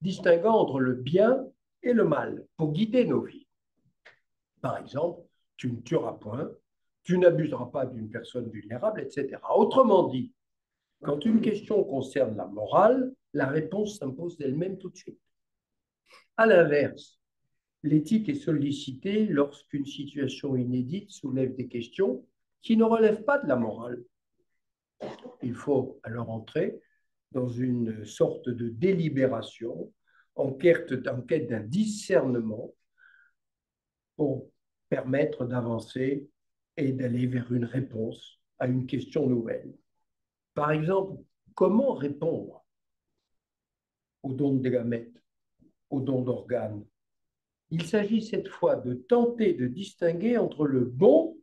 distinguant entre le bien et le mal pour guider nos vies. Par exemple, tu ne tueras point, tu n'abuseras pas d'une personne vulnérable, etc. Autrement dit, quand une question concerne la morale, la réponse s'impose d'elle-même tout de suite. À l'inverse, l'éthique est sollicitée lorsqu'une situation inédite soulève des questions qui ne relèvent pas de la morale. Il faut alors entrer dans une sorte de délibération, en quête d'un discernement pour permettre d'avancer et d'aller vers une réponse à une question nouvelle. Par exemple, comment répondre aux dons de gamètes, aux dons d'organes? Il s'agit cette fois de tenter de distinguer entre le bon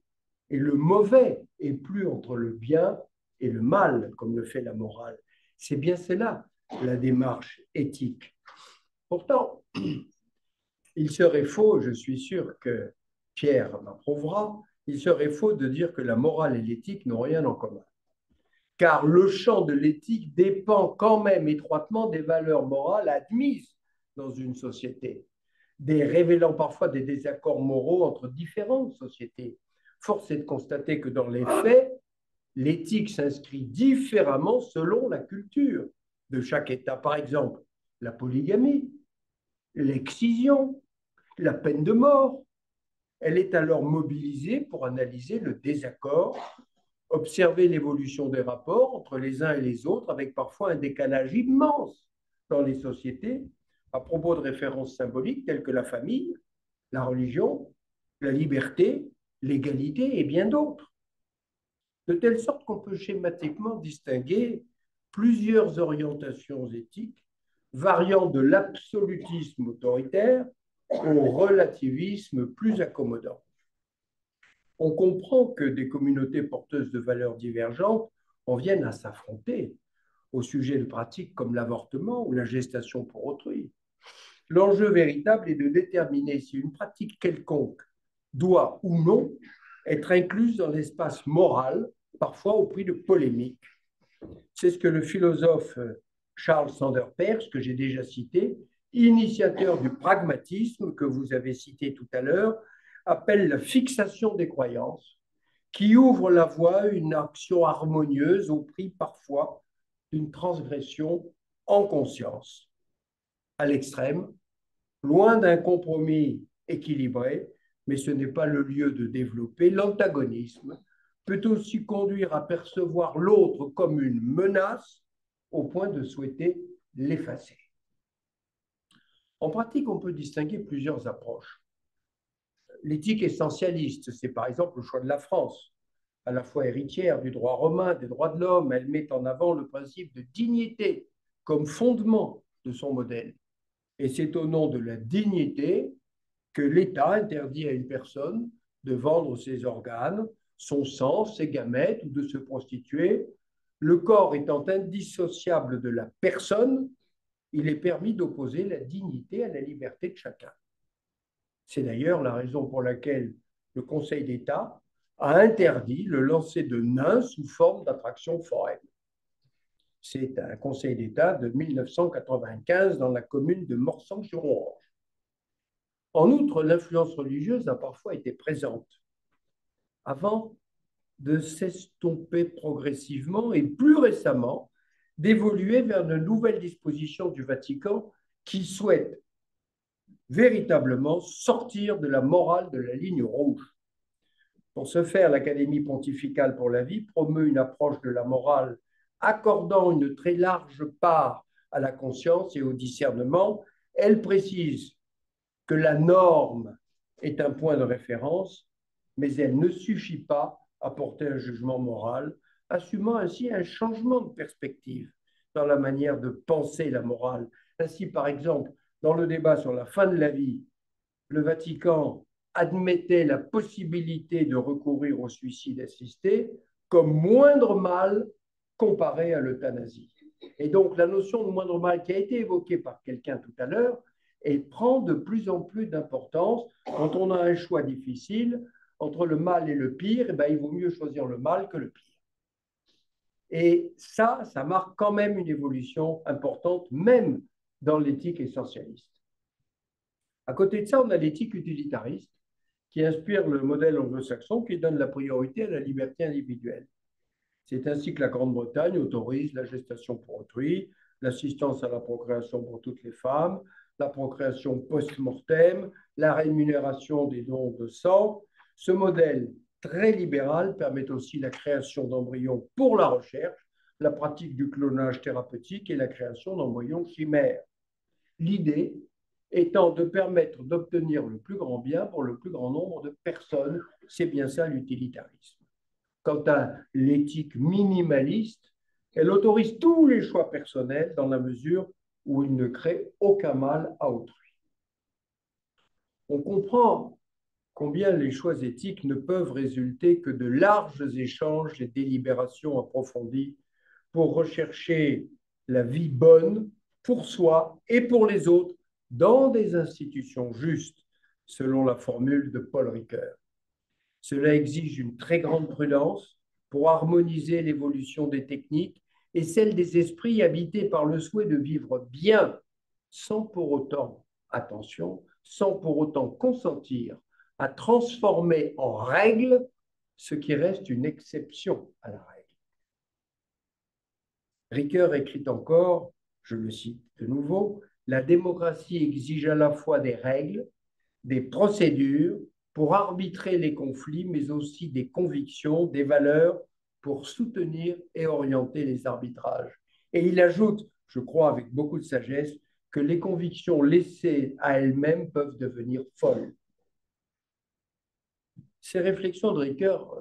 et le mauvais, et plus entre le bien et le mal, comme le fait la morale. C'est bien cela, la démarche éthique. Pourtant, il serait faux, je suis sûr que Pierre m'approuvera, il serait faux de dire que la morale et l'éthique n'ont rien en commun. Car le champ de l'éthique dépend quand même étroitement des valeurs morales admises dans une société, révélant parfois des désaccords moraux entre différentes sociétés. Force est de constater que dans les faits, l'éthique s'inscrit différemment selon la culture de chaque État. Par exemple, la polygamie, l'excision, la peine de mort. Elle est alors mobilisée pour analyser le désaccord, observer l'évolution des rapports entre les uns et les autres, avec parfois un décalage immense dans les sociétés à propos de références symboliques telles que la famille, la religion, la liberté, l'égalité et bien d'autres. De telle sorte qu'on peut schématiquement distinguer plusieurs orientations éthiques variant de l'absolutisme autoritaire au relativisme plus accommodant. On comprend que des communautés porteuses de valeurs divergentes en viennent à s'affronter au sujet de pratiques comme l'avortement ou la gestation pour autrui. L'enjeu véritable est de déterminer si une pratique quelconque doit ou non être incluse dans l'espace moral, parfois au prix de polémiques. C'est ce que le philosophe Charles Sanders Peirce, que j'ai déjà cité, initiateur du pragmatisme que vous avez cité tout à l'heure, appelle la fixation des croyances, qui ouvre la voie à une action harmonieuse au prix parfois d'une transgression en conscience. À l'extrême, loin d'un compromis équilibré, mais ce n'est pas le lieu de développer, l'antagonisme peut aussi conduire à percevoir l'autre comme une menace au point de souhaiter l'effacer. En pratique, on peut distinguer plusieurs approches. L'éthique essentialiste, c'est par exemple le choix de la France, à la fois héritière du droit romain, des droits de l'homme. Elle met en avant le principe de dignité comme fondement de son modèle. Et c'est au nom de la dignité que l'État interdit à une personne de vendre ses organes, son sang, ses gamètes ou de se prostituer. Le corps étant indissociable de la personne, il est permis d'opposer la dignité à la liberté de chacun. C'est d'ailleurs la raison pour laquelle le Conseil d'État a interdit le lancer de nains sous forme d'attraction foraine. C'est un Conseil d'État de 1995 dans la commune de Morsan-sur-Orange. En outre, l'influence religieuse a parfois été présente, avant de s'estomper progressivement et plus récemment d'évoluer vers de nouvelles dispositions du Vatican qui souhaitent véritablement sortir de la morale de la ligne rouge. Pour ce faire, l'Académie pontificale pour la vie promeut une approche de la morale accordant une très large part à la conscience et au discernement. Elle précise que la norme est un point de référence, mais elle ne suffit pas à porter un jugement moral, assumant ainsi un changement de perspective dans la manière de penser la morale. Ainsi, par exemple, dans le débat sur la fin de la vie, le Vatican admettait la possibilité de recourir au suicide assisté comme moindre mal comparé à l'euthanasie. Et donc, la notion de moindre mal qui a été évoquée par quelqu'un tout à l'heure, elle prend de plus en plus d'importance quand on a un choix difficile entre le mal et le pire. Il vaut mieux choisir le mal que le pire. Et ça marque quand même une évolution importante, même dans l'éthique essentialiste. À côté de ça, on a l'éthique utilitariste, qui inspire le modèle anglo-saxon qui donne la priorité à la liberté individuelle. C'est ainsi que la Grande-Bretagne autorise la gestation pour autrui, l'assistance à la procréation pour toutes les femmes, la procréation post-mortem, la rémunération des dons de sang. Ce modèle très libéral permet aussi la création d'embryons pour la recherche, la pratique du clonage thérapeutique et la création d'embryons chimères. L'idée étant de permettre d'obtenir le plus grand bien pour le plus grand nombre de personnes. C'est bien ça l'utilitarisme. Quant à l'éthique minimaliste, elle autorise tous les choix personnels dans la mesure où il ne crée aucun mal à autrui. On comprend combien les choix éthiques ne peuvent résulter que de larges échanges et délibérations approfondies pour rechercher la vie bonne pour soi et pour les autres dans des institutions justes, selon la formule de Paul Ricoeur. Cela exige une très grande prudence pour harmoniser l'évolution des techniques et celle des esprits habités par le souhait de vivre bien, sans pour autant, attention, sans pour autant consentir à transformer en règle ce qui reste une exception à la règle. Ricoeur écrit encore, je le cite de nouveau, la démocratie exige à la fois des règles, des procédures pour arbitrer les conflits, mais aussi des convictions, des valeurs pour soutenir et orienter les arbitrages. Et il ajoute, je crois avec beaucoup de sagesse, que les convictions laissées à elles-mêmes peuvent devenir folles. Ces réflexions de Ricoeur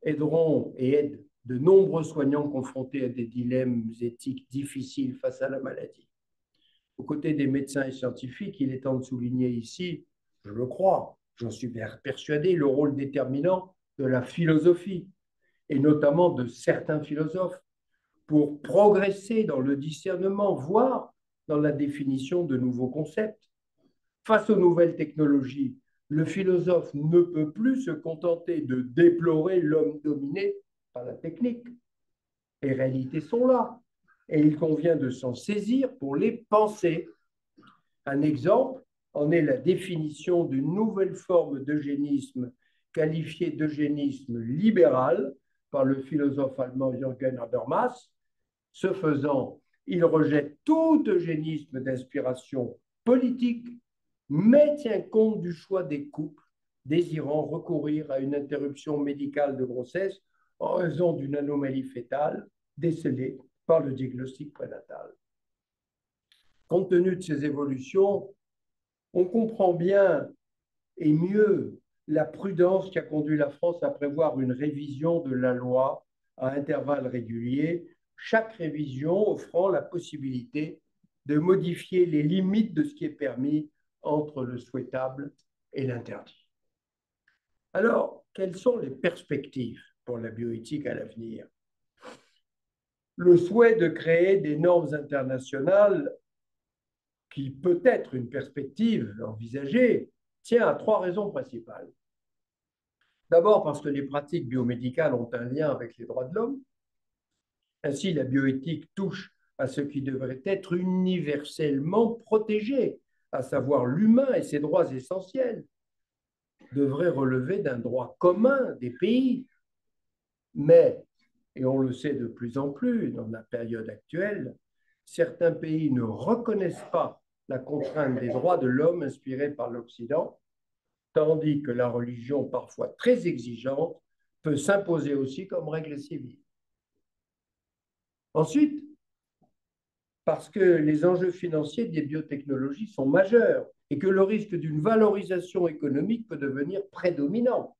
aideront et aident de nombreux soignants confrontés à des dilemmes éthiques difficiles face à la maladie. Aux côtés des médecins et scientifiques, il est temps de souligner ici, je le crois, j'en suis persuadé, le rôle déterminant de la philosophie, et notamment de certains philosophes, pour progresser dans le discernement, voire dans la définition de nouveaux concepts. Face aux nouvelles technologies, le philosophe ne peut plus se contenter de déplorer l'homme dominé par la technique. Les réalités sont là, et il convient de s'en saisir pour les penser. Un exemple en est la définition d'une nouvelle forme d'eugénisme qualifiée d'eugénisme libéral par le philosophe allemand Jürgen Habermas. Ce faisant, il rejette tout eugénisme d'inspiration politique, mais tient compte du choix des couples désirant recourir à une interruption médicale de grossesse en raison d'une anomalie fœtale décelée par le diagnostic prénatal. Compte tenu de ces évolutions, on comprend bien et mieux la prudence qui a conduit la France à prévoir une révision de la loi à intervalles réguliers, chaque révision offrant la possibilité de modifier les limites de ce qui est permis entre le souhaitable et l'interdit. Alors, quelles sont les perspectives pour la bioéthique à l'avenir? Le souhait de créer des normes internationales qui peut être une perspective envisagée, tient à trois raisons principales. D'abord parce que les pratiques biomédicales ont un lien avec les droits de l'homme. Ainsi, la bioéthique touche à ce qui devrait être universellement protégé, à savoir l'humain et ses droits essentiels, devrait relever d'un droit commun des pays. Mais, et on le sait de plus en plus dans la période actuelle, certains pays ne reconnaissent pas la contrainte des droits de l'homme inspirée par l'Occident, tandis que la religion, parfois très exigeante, peut s'imposer aussi comme règle civile. Ensuite, parce que les enjeux financiers des biotechnologies sont majeurs et que le risque d'une valorisation économique peut devenir prédominant.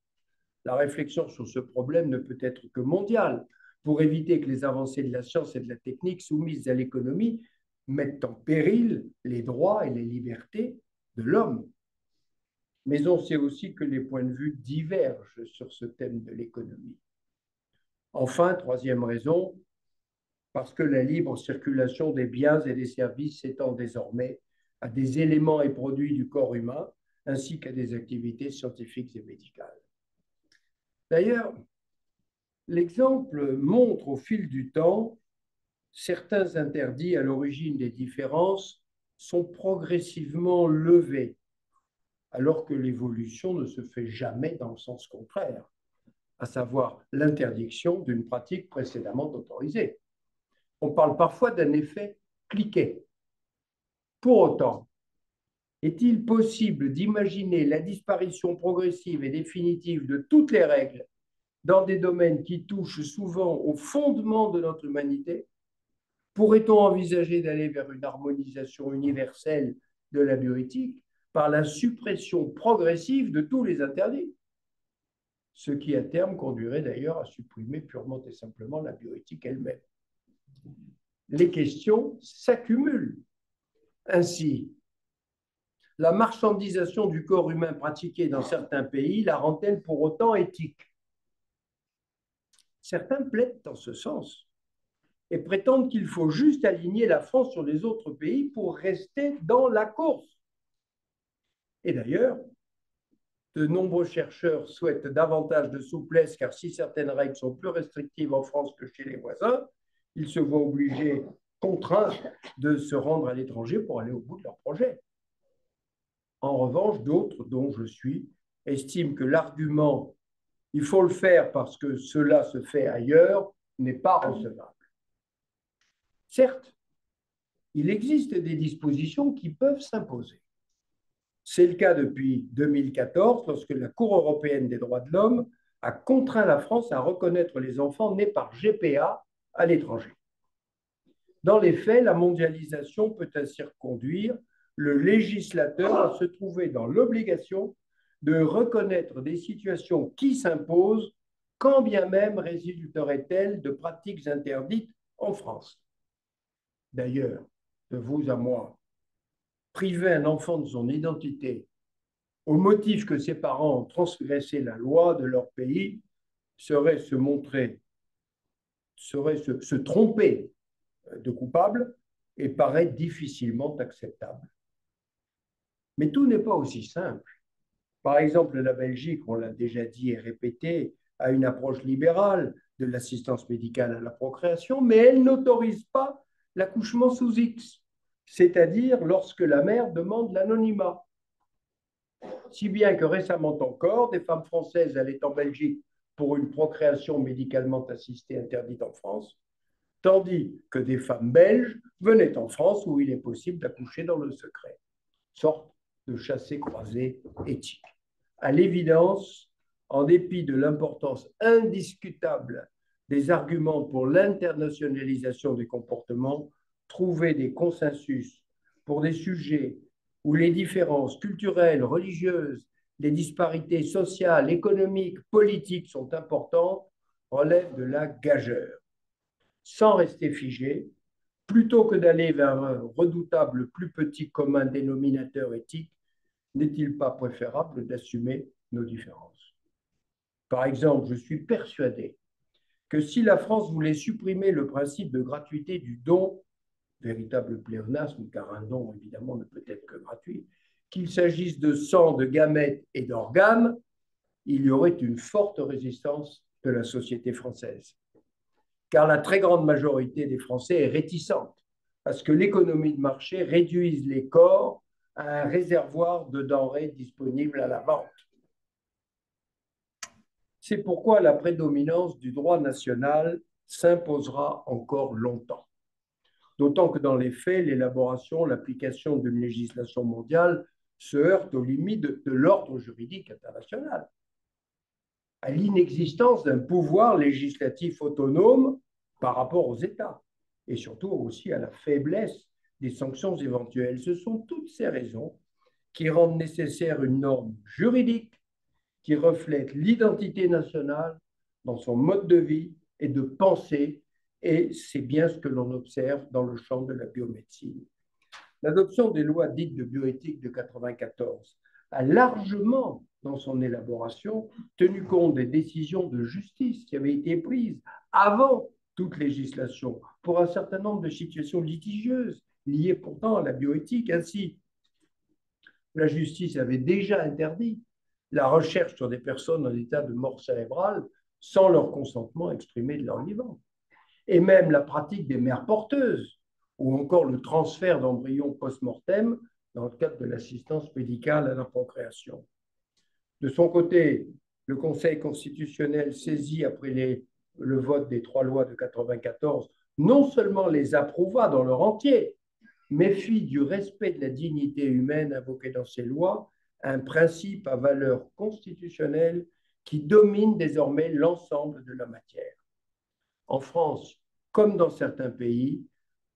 La réflexion sur ce problème ne peut être que mondiale pour éviter que les avancées de la science et de la technique soumises à l'économie mettent en péril les droits et les libertés de l'homme. Mais on sait aussi que les points de vue divergent sur ce thème de l'économie. Enfin, troisième raison, parce que la libre circulation des biens et des services s'étend désormais à des éléments et produits du corps humain, ainsi qu'à des activités scientifiques et médicales. D'ailleurs, L'exemple montre au fil du temps certains interdits à l'origine des différences sont progressivement levés, alors que l'évolution ne se fait jamais dans le sens contraire, à savoir l'interdiction d'une pratique précédemment autorisée. On parle parfois d'un effet cliquet. Pour autant, est-il possible d'imaginer la disparition progressive et définitive de toutes les règles dans des domaines qui touchent souvent au fondement de notre humanité? Pourrait-on envisager d'aller vers une harmonisation universelle de la bioéthique par la suppression progressive de tous les interdits? Ce qui, à terme, conduirait d'ailleurs à supprimer purement et simplement la bioéthique elle-même. Les questions s'accumulent. Ainsi, la marchandisation du corps humain pratiquée dans certains pays la rend-elle pour autant éthique? Certains plaident en ce sens et prétendent qu'il faut juste aligner la France sur les autres pays pour rester dans la course. Et d'ailleurs, de nombreux chercheurs souhaitent davantage de souplesse, car si certaines règles sont plus restrictives en France que chez les voisins, ils se voient obligés, contraints de se rendre à l'étranger pour aller au bout de leur projet. En revanche, d'autres, dont je suis, estiment que l'argument « il faut le faire parce que cela se fait ailleurs » n'est pas recevable. Certes, il existe des dispositions qui peuvent s'imposer. C'est le cas depuis 2014, lorsque la Cour européenne des droits de l'homme a contraint la France à reconnaître les enfants nés par GPA à l'étranger. Dans les faits, la mondialisation peut ainsi conduire le législateur à se trouver dans l'obligation de reconnaître des situations qui s'imposent, quand bien même résulteraient-elles de pratiques interdites en France. D'ailleurs, de vous à moi, priver un enfant de son identité au motif que ses parents ont transgressé la loi de leur pays serait se tromper de coupable et paraît difficilement acceptable. Mais tout n'est pas aussi simple. Par exemple, la Belgique, on l'a déjà dit et répété, a une approche libérale de l'assistance médicale à la procréation, mais elle n'autorise pas l'accouchement sous X, c'est-à-dire lorsque la mère demande l'anonymat. Si bien que récemment encore, des femmes françaises allaient en Belgique pour une procréation médicalement assistée interdite en France, tandis que des femmes belges venaient en France où il est possible d'accoucher dans le secret. Sorte de chassé-croisé éthique. À l'évidence, en dépit de l'importance indiscutable des arguments pour l'internationalisation des comportements, trouver des consensus pour des sujets où les différences culturelles, religieuses, les disparités sociales, économiques, politiques sont importantes, relève de la gageure. Sans rester figé, plutôt que d'aller vers un redoutable plus petit commun dénominateur éthique, n'est-il pas préférable d'assumer nos différences? Par exemple, je suis persuadé que si la France voulait supprimer le principe de gratuité du don, véritable pléonasme, car un don, évidemment, ne peut être que gratuit, qu'il s'agisse de sang, de gamètes et d'organes, il y aurait une forte résistance de la société française. Car la très grande majorité des Français est réticente à ce que l'économie de marché réduise les corps à un réservoir de denrées disponibles à la vente. C'est pourquoi la prédominance du droit national s'imposera encore longtemps. D'autant que dans les faits, l'élaboration, l'application d'une législation mondiale se heurte aux limites de l'ordre juridique international, à l'inexistence d'un pouvoir législatif autonome par rapport aux États, et surtout aussi à la faiblesse des sanctions éventuelles. Ce sont toutes ces raisons qui rendent nécessaire une norme juridique qui reflète l'identité nationale dans son mode de vie et de pensée, et c'est bien ce que l'on observe dans le champ de la biomédecine. L'adoption des lois dites de bioéthique de 1994 a largement, dans son élaboration, tenu compte des décisions de justice qui avaient été prises avant toute législation pour un certain nombre de situations litigieuses liées pourtant à la bioéthique. Ainsi, la justice avait déjà interdit la recherche sur des personnes en état de mort cérébrale sans leur consentement exprimé de leur vivant. Et même la pratique des mères porteuses, ou encore le transfert d'embryons post-mortem dans le cadre de l'assistance médicale à la procréation. De son côté, le Conseil constitutionnel, saisi après le vote des 3 lois de 1994, non seulement les approuva dans leur entier, mais fit du respect de la dignité humaine invoqué dans ces lois un principe à valeur constitutionnelle qui domine désormais l'ensemble de la matière. En France, comme dans certains pays,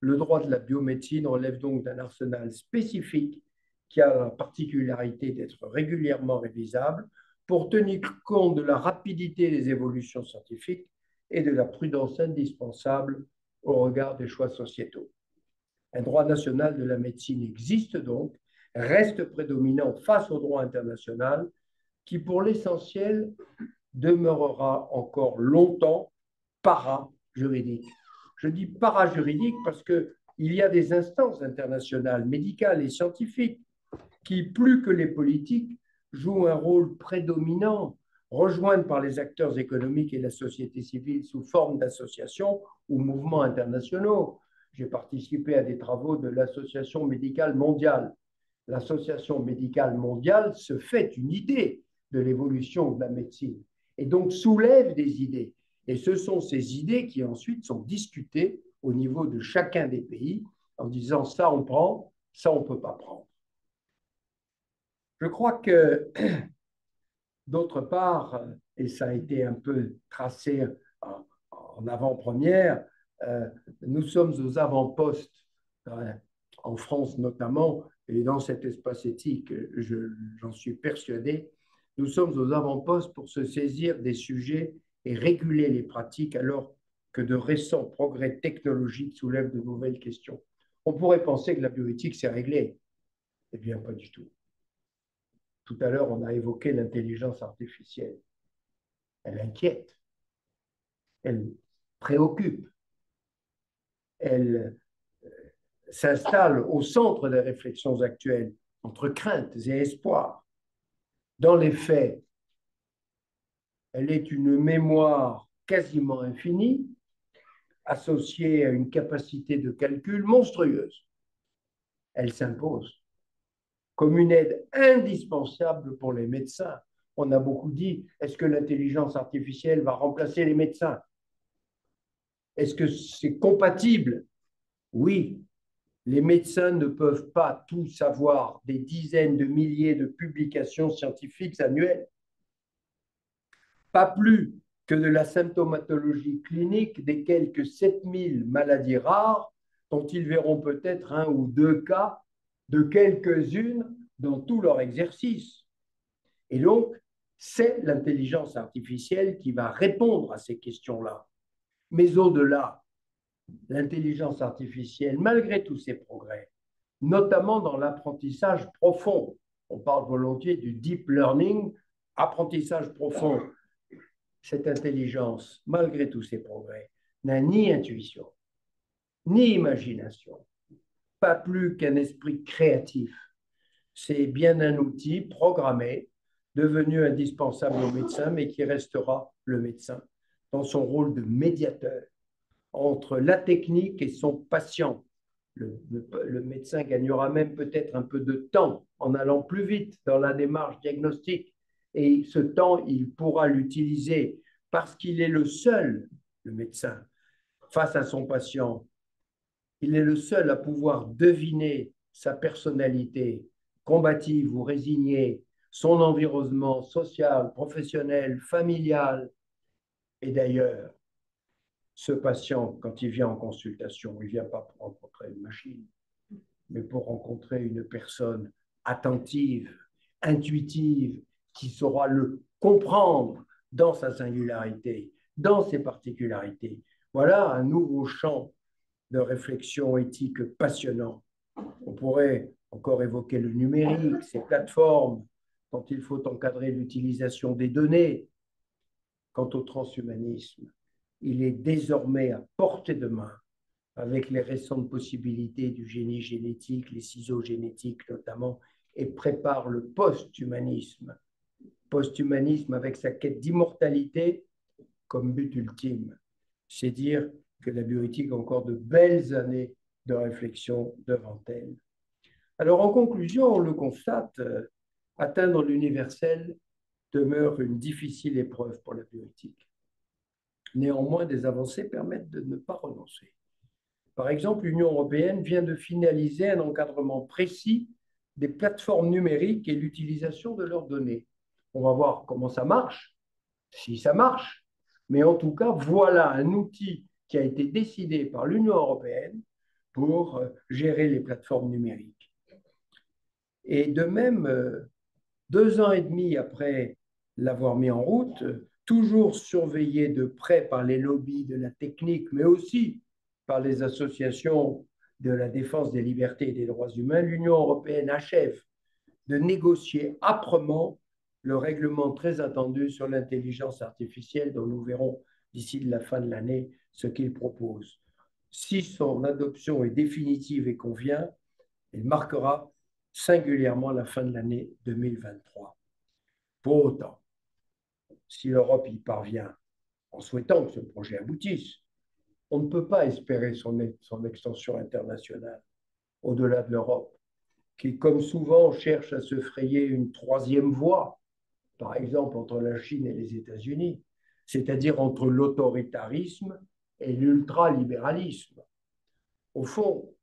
le droit de la biomédecine relève donc d'un arsenal spécifique qui a la particularité d'être régulièrement révisable pour tenir compte de la rapidité des évolutions scientifiques et de la prudence indispensable au regard des choix sociétaux. Un droit national de la médecine existe donc, reste prédominant face au droit international, qui pour l'essentiel demeurera encore longtemps para-juridique. Je dis para-juridique parce qu'il y a des instances internationales, médicales et scientifiques qui, plus que les politiques, jouent un rôle prédominant, rejointes par les acteurs économiques et la société civile sous forme d'associations ou mouvements internationaux. J'ai participé à des travaux de l'Association médicale mondiale. L'Association médicale mondiale se fait une idée de l'évolution de la médecine et donc soulève des idées. Et ce sont ces idées qui ensuite sont discutées au niveau de chacun des pays en disant ça on prend, ça on ne peut pas prendre. Je crois que, d'autre part, et ça a été un peu tracé en avant-première, nous sommes aux avant-postes, en France notamment, et dans cet espace éthique, j'en suis persuadé, nous sommes aux avant-postes pour se saisir des sujets et réguler les pratiques alors que de récents progrès technologiques soulèvent de nouvelles questions. On pourrait penser que la bioéthique, c'est réglé. Eh bien, pas du tout. Tout à l'heure, on a évoqué l'intelligence artificielle. Elle inquiète, elle préoccupe, elle s'installe au centre des réflexions actuelles entre craintes et espoirs. Dans les faits, elle est une mémoire quasiment infinie, associée à une capacité de calcul monstrueuse. Elle s'impose comme une aide indispensable pour les médecins. On a beaucoup dit, est-ce que l'intelligence artificielle va remplacer les médecins? Est-ce que c'est compatible? Oui, les médecins ne peuvent pas tout savoir des dizaines de milliers de publications scientifiques annuelles. Pas plus que de la symptomatologie clinique des quelques 7000 maladies rares dont ils verront peut-être 1 ou 2 cas de quelques-unes dans tout leur exercice. Et donc, c'est l'intelligence artificielle qui va répondre à ces questions-là. Mais au-delà, l'intelligence artificielle, malgré tous ces progrès, notamment dans l'apprentissage profond, on parle volontiers du deep learning, apprentissage profond, cette intelligence, malgré tous ces progrès, n'a ni intuition, ni imagination, pas plus qu'un esprit créatif. C'est bien un outil programmé, devenu indispensable au médecin, mais qui restera le médecin dans son rôle de médiateur entre la technique et son patient. Le médecin gagnera même peut-être un peu de temps en allant plus vite dans la démarche diagnostique. Et ce temps, il pourra l'utiliser parce qu'il est le seul, le médecin, face à son patient. Il est le seul à pouvoir deviner sa personnalité, combative ou résignée, son environnement social, professionnel, familial. Et d'ailleurs, ce patient, quand il vient en consultation, il ne vient pas pour rencontrer une machine, mais pour rencontrer une personne attentive, intuitive, qui saura le comprendre dans sa singularité, dans ses particularités. Voilà un nouveau champ de réflexion éthique passionnant. On pourrait encore évoquer le numérique, ces plateformes, quand il faut encadrer l'utilisation des données. Quant au transhumanisme, il est désormais à portée de main avec les récentes possibilités du génie génétique, les ciseaux génétiques notamment, et prépare le post-humanisme. Post-humanisme avec sa quête d'immortalité comme but ultime. C'est dire que la bioéthique a encore de belles années de réflexion devant elle. Alors, en conclusion, on le constate, atteindre l'universel demeure une difficile épreuve pour la bioéthique. Néanmoins, des avancées permettent de ne pas renoncer. Par exemple, l'Union européenne vient de finaliser un encadrement précis des plateformes numériques et l'utilisation de leurs données. On va voir comment ça marche, si ça marche, mais en tout cas, voilà un outil qui a été décidé par l'Union européenne pour gérer les plateformes numériques. Et de même, 2 ans et demi après l'avoir mis en route, toujours surveillé de près par les lobbies de la technique, mais aussi par les associations de la défense des libertés et des droits humains, l'Union européenne achève de négocier âprement le règlement très attendu sur l'intelligence artificielle dont nous verrons d'ici la fin de l'année ce qu'il propose. Si son adoption est définitive et convient, elle marquera singulièrement la fin de l'année 2023. Pour autant, si l'Europe y parvient en souhaitant que ce projet aboutisse, on ne peut pas espérer son extension internationale au-delà de l'Europe, qui, comme souvent, cherche à se frayer une troisième voie, par exemple entre la Chine et les États-Unis, c'est-à-dire entre l'autoritarisme et l'ultralibéralisme. Au fond,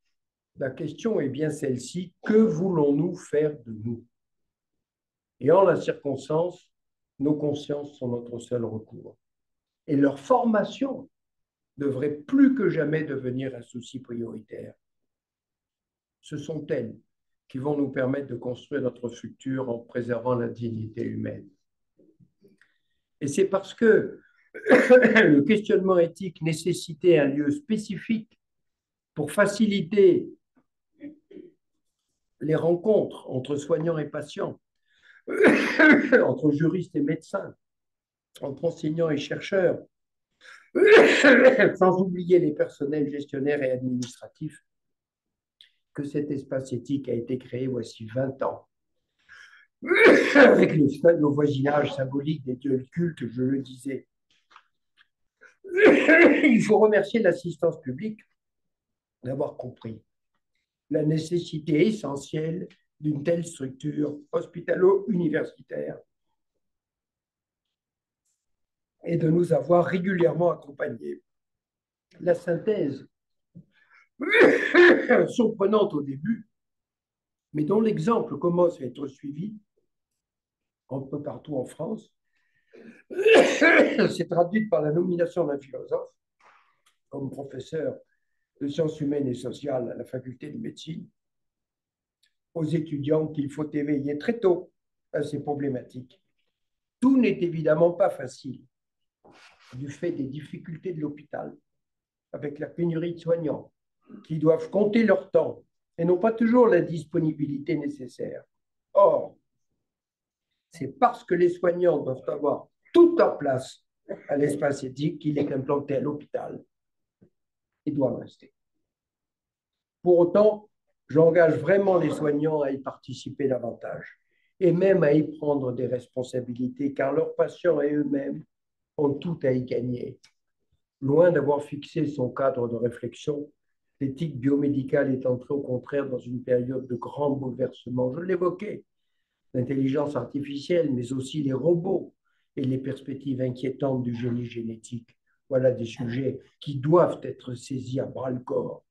la question est bien celle-ci, que voulons-nous faire de nous? Et en la circonstance, nos consciences sont notre seul recours. Et leur formation devrait plus que jamais devenir un souci prioritaire. Ce sont elles qui vont nous permettre de construire notre futur en préservant la dignité humaine. Et c'est parce que le questionnement éthique nécessitait un lieu spécifique pour faciliter les rencontres entre soignants et patients, entre juristes et médecins, entre enseignants et chercheurs, sans oublier les personnels gestionnaires et administratifs, que cet espace éthique a été créé voici 20 ans, avec le voisinage symbolique des dieux cultes, je le disais. Il faut remercier l'assistance publique d'avoir compris la nécessité essentielle d'une telle structure hospitalo-universitaire et de nous avoir régulièrement accompagnés. La synthèse, surprenante au début, mais dont l'exemple commence à être suivi un peu partout en France, s'est traduite par la nomination d'un philosophe comme professeur de sciences humaines et sociales à la faculté de médecine, aux étudiants qu'il faut éveiller très tôt à ces problématiques. Tout n'est évidemment pas facile du fait des difficultés de l'hôpital, avec la pénurie de soignants qui doivent compter leur temps et n'ont pas toujours la disponibilité nécessaire. Or, c'est parce que les soignants doivent avoir tout en place à l'espace éthique qu'il est implanté à l'hôpital et doivent rester. Pour autant, j'engage vraiment les soignants à y participer davantage et même à y prendre des responsabilités, car leurs patients et eux-mêmes ont tout à y gagner. Loin d'avoir fixé son cadre de réflexion, l'éthique biomédicale est entrée au contraire dans une période de grand bouleversement. Je l'évoquais, l'intelligence artificielle, mais aussi les robots et les perspectives inquiétantes du génie génétique. Voilà des sujets qui doivent être saisis à bras-le-corps.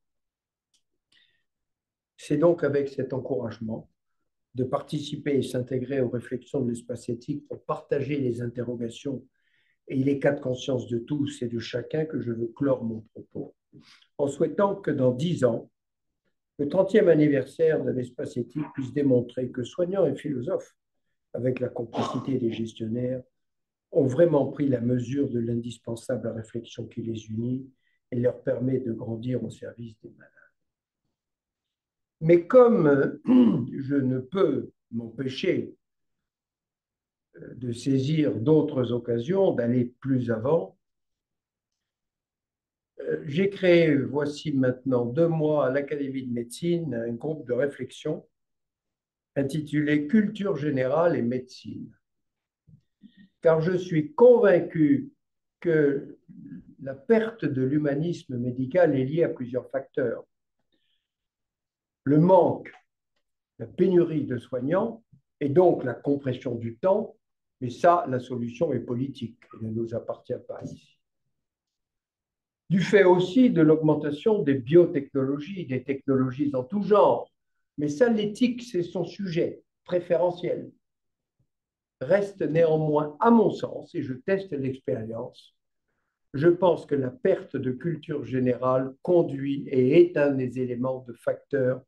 C'est donc avec cet encouragement de participer et s'intégrer aux réflexions de l'espace éthique pour partager les interrogations et les cas de conscience de tous et de chacun que je veux clore mon propos, en souhaitant que dans 10 ans, le 30e anniversaire de l'espace éthique puisse démontrer que soignants et philosophes, avec la complicité des gestionnaires, ont vraiment pris la mesure de l'indispensable réflexion qui les unit et leur permet de grandir au service des malades. Mais comme je ne peux m'empêcher de saisir d'autres occasions, d'aller plus avant, j'ai créé, voici maintenant 2 mois à l'Académie de médecine, un groupe de réflexion intitulé Culture générale et médecine. Car je suis convaincu que la perte de l'humanisme médical est liée à plusieurs facteurs. Le manque, la pénurie de soignants et donc la compression du temps, mais ça, la solution est politique et ne nous appartient pas ici. Du fait aussi de l'augmentation des biotechnologies, des technologies en tout genre, mais ça, l'éthique, c'est son sujet préférentiel. Reste néanmoins, à mon sens, et je teste l'expérience, je pense que la perte de culture générale conduit et est un des éléments de facteurs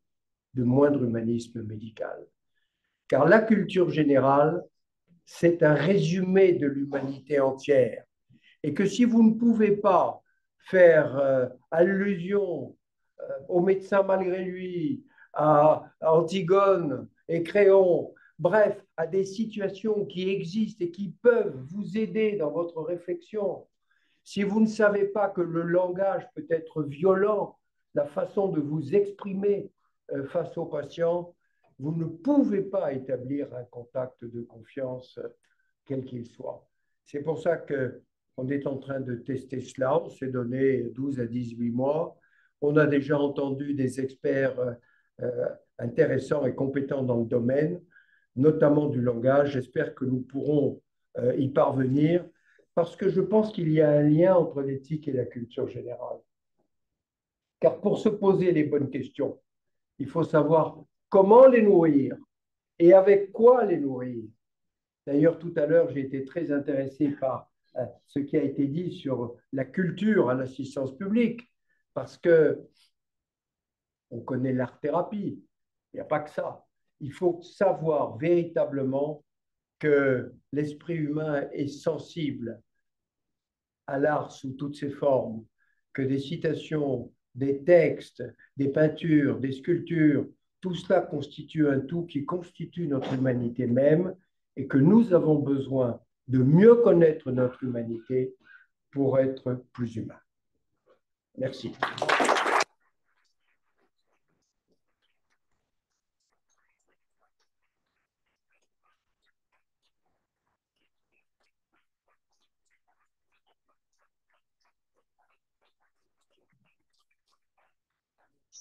de moindre humanisme médical. Car la culture générale, c'est un résumé de l'humanité entière. Et que si vous ne pouvez pas faire allusion au médecin malgré lui, à Antigone et Créon, bref, à des situations qui existent et qui peuvent vous aider dans votre réflexion, si vous ne savez pas que le langage peut être violent, la façon de vous exprimer face aux patients, vous ne pouvez pas établir un contact de confiance quel qu'il soit. C'est pour ça qu'on est en train de tester cela. On s'est donné 12 à 18 mois. On a déjà entendu des experts intéressants et compétents dans le domaine, notamment du langage. J'espère que nous pourrons y parvenir parce que je pense qu'il y a un lien entre l'éthique et la culture générale. Car pour se poser les bonnes questions, il faut savoir comment les nourrir et avec quoi les nourrir. D'ailleurs, tout à l'heure, j'ai été très intéressé par ce qui a été dit sur la culture à l'assistance publique, parce que on connaît l'art-thérapie, il n'y a pas que ça. Il faut savoir véritablement que l'esprit humain est sensible à l'art sous toutes ses formes, que des citations, des textes, des peintures, des sculptures, tout cela constitue un tout qui constitue notre humanité même et que nous avons besoin de mieux connaître notre humanité pour être plus humains. Merci.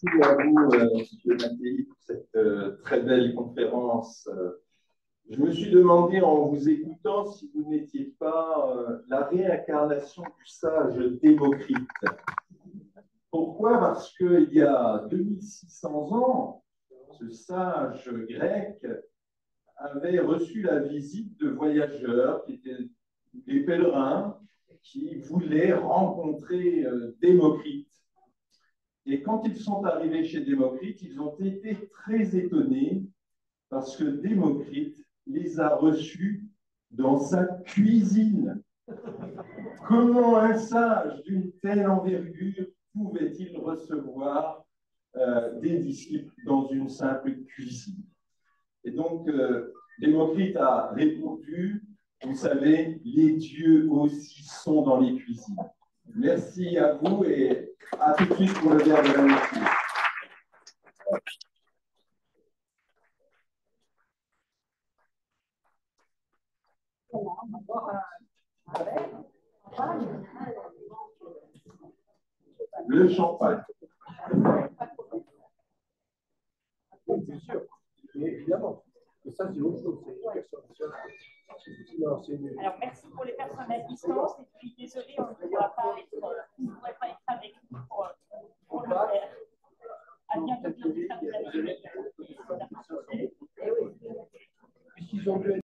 Merci à vous, M. Mattei, pour cette très belle conférence. Je me suis demandé en vous écoutant si vous n'étiez pas la réincarnation du sage Démocrite. Pourquoi? Parce qu'il y a 2600 ans, ce sage grec avait reçu la visite de voyageurs qui étaient des pèlerins qui voulaient rencontrer Démocrite. Et quand ils sont arrivés chez Démocrite, ils ont été très étonnés parce que Démocrite les a reçus dans sa cuisine. Comment un sage d'une telle envergure pouvait-il recevoir des disciples dans une simple cuisine? Et donc, Démocrite a répondu, vous savez, les dieux aussi sont dans les cuisines. Merci à vous et à tout de suite pour le verre de l'amitié. Le champagne. Bien sûr, mais évidemment. Et ça, c'est autre chose. Alors, merci pour les personnes à distance. Et puis, désolé, on ne pourra pas être avec nous pour le faire. À bientôt.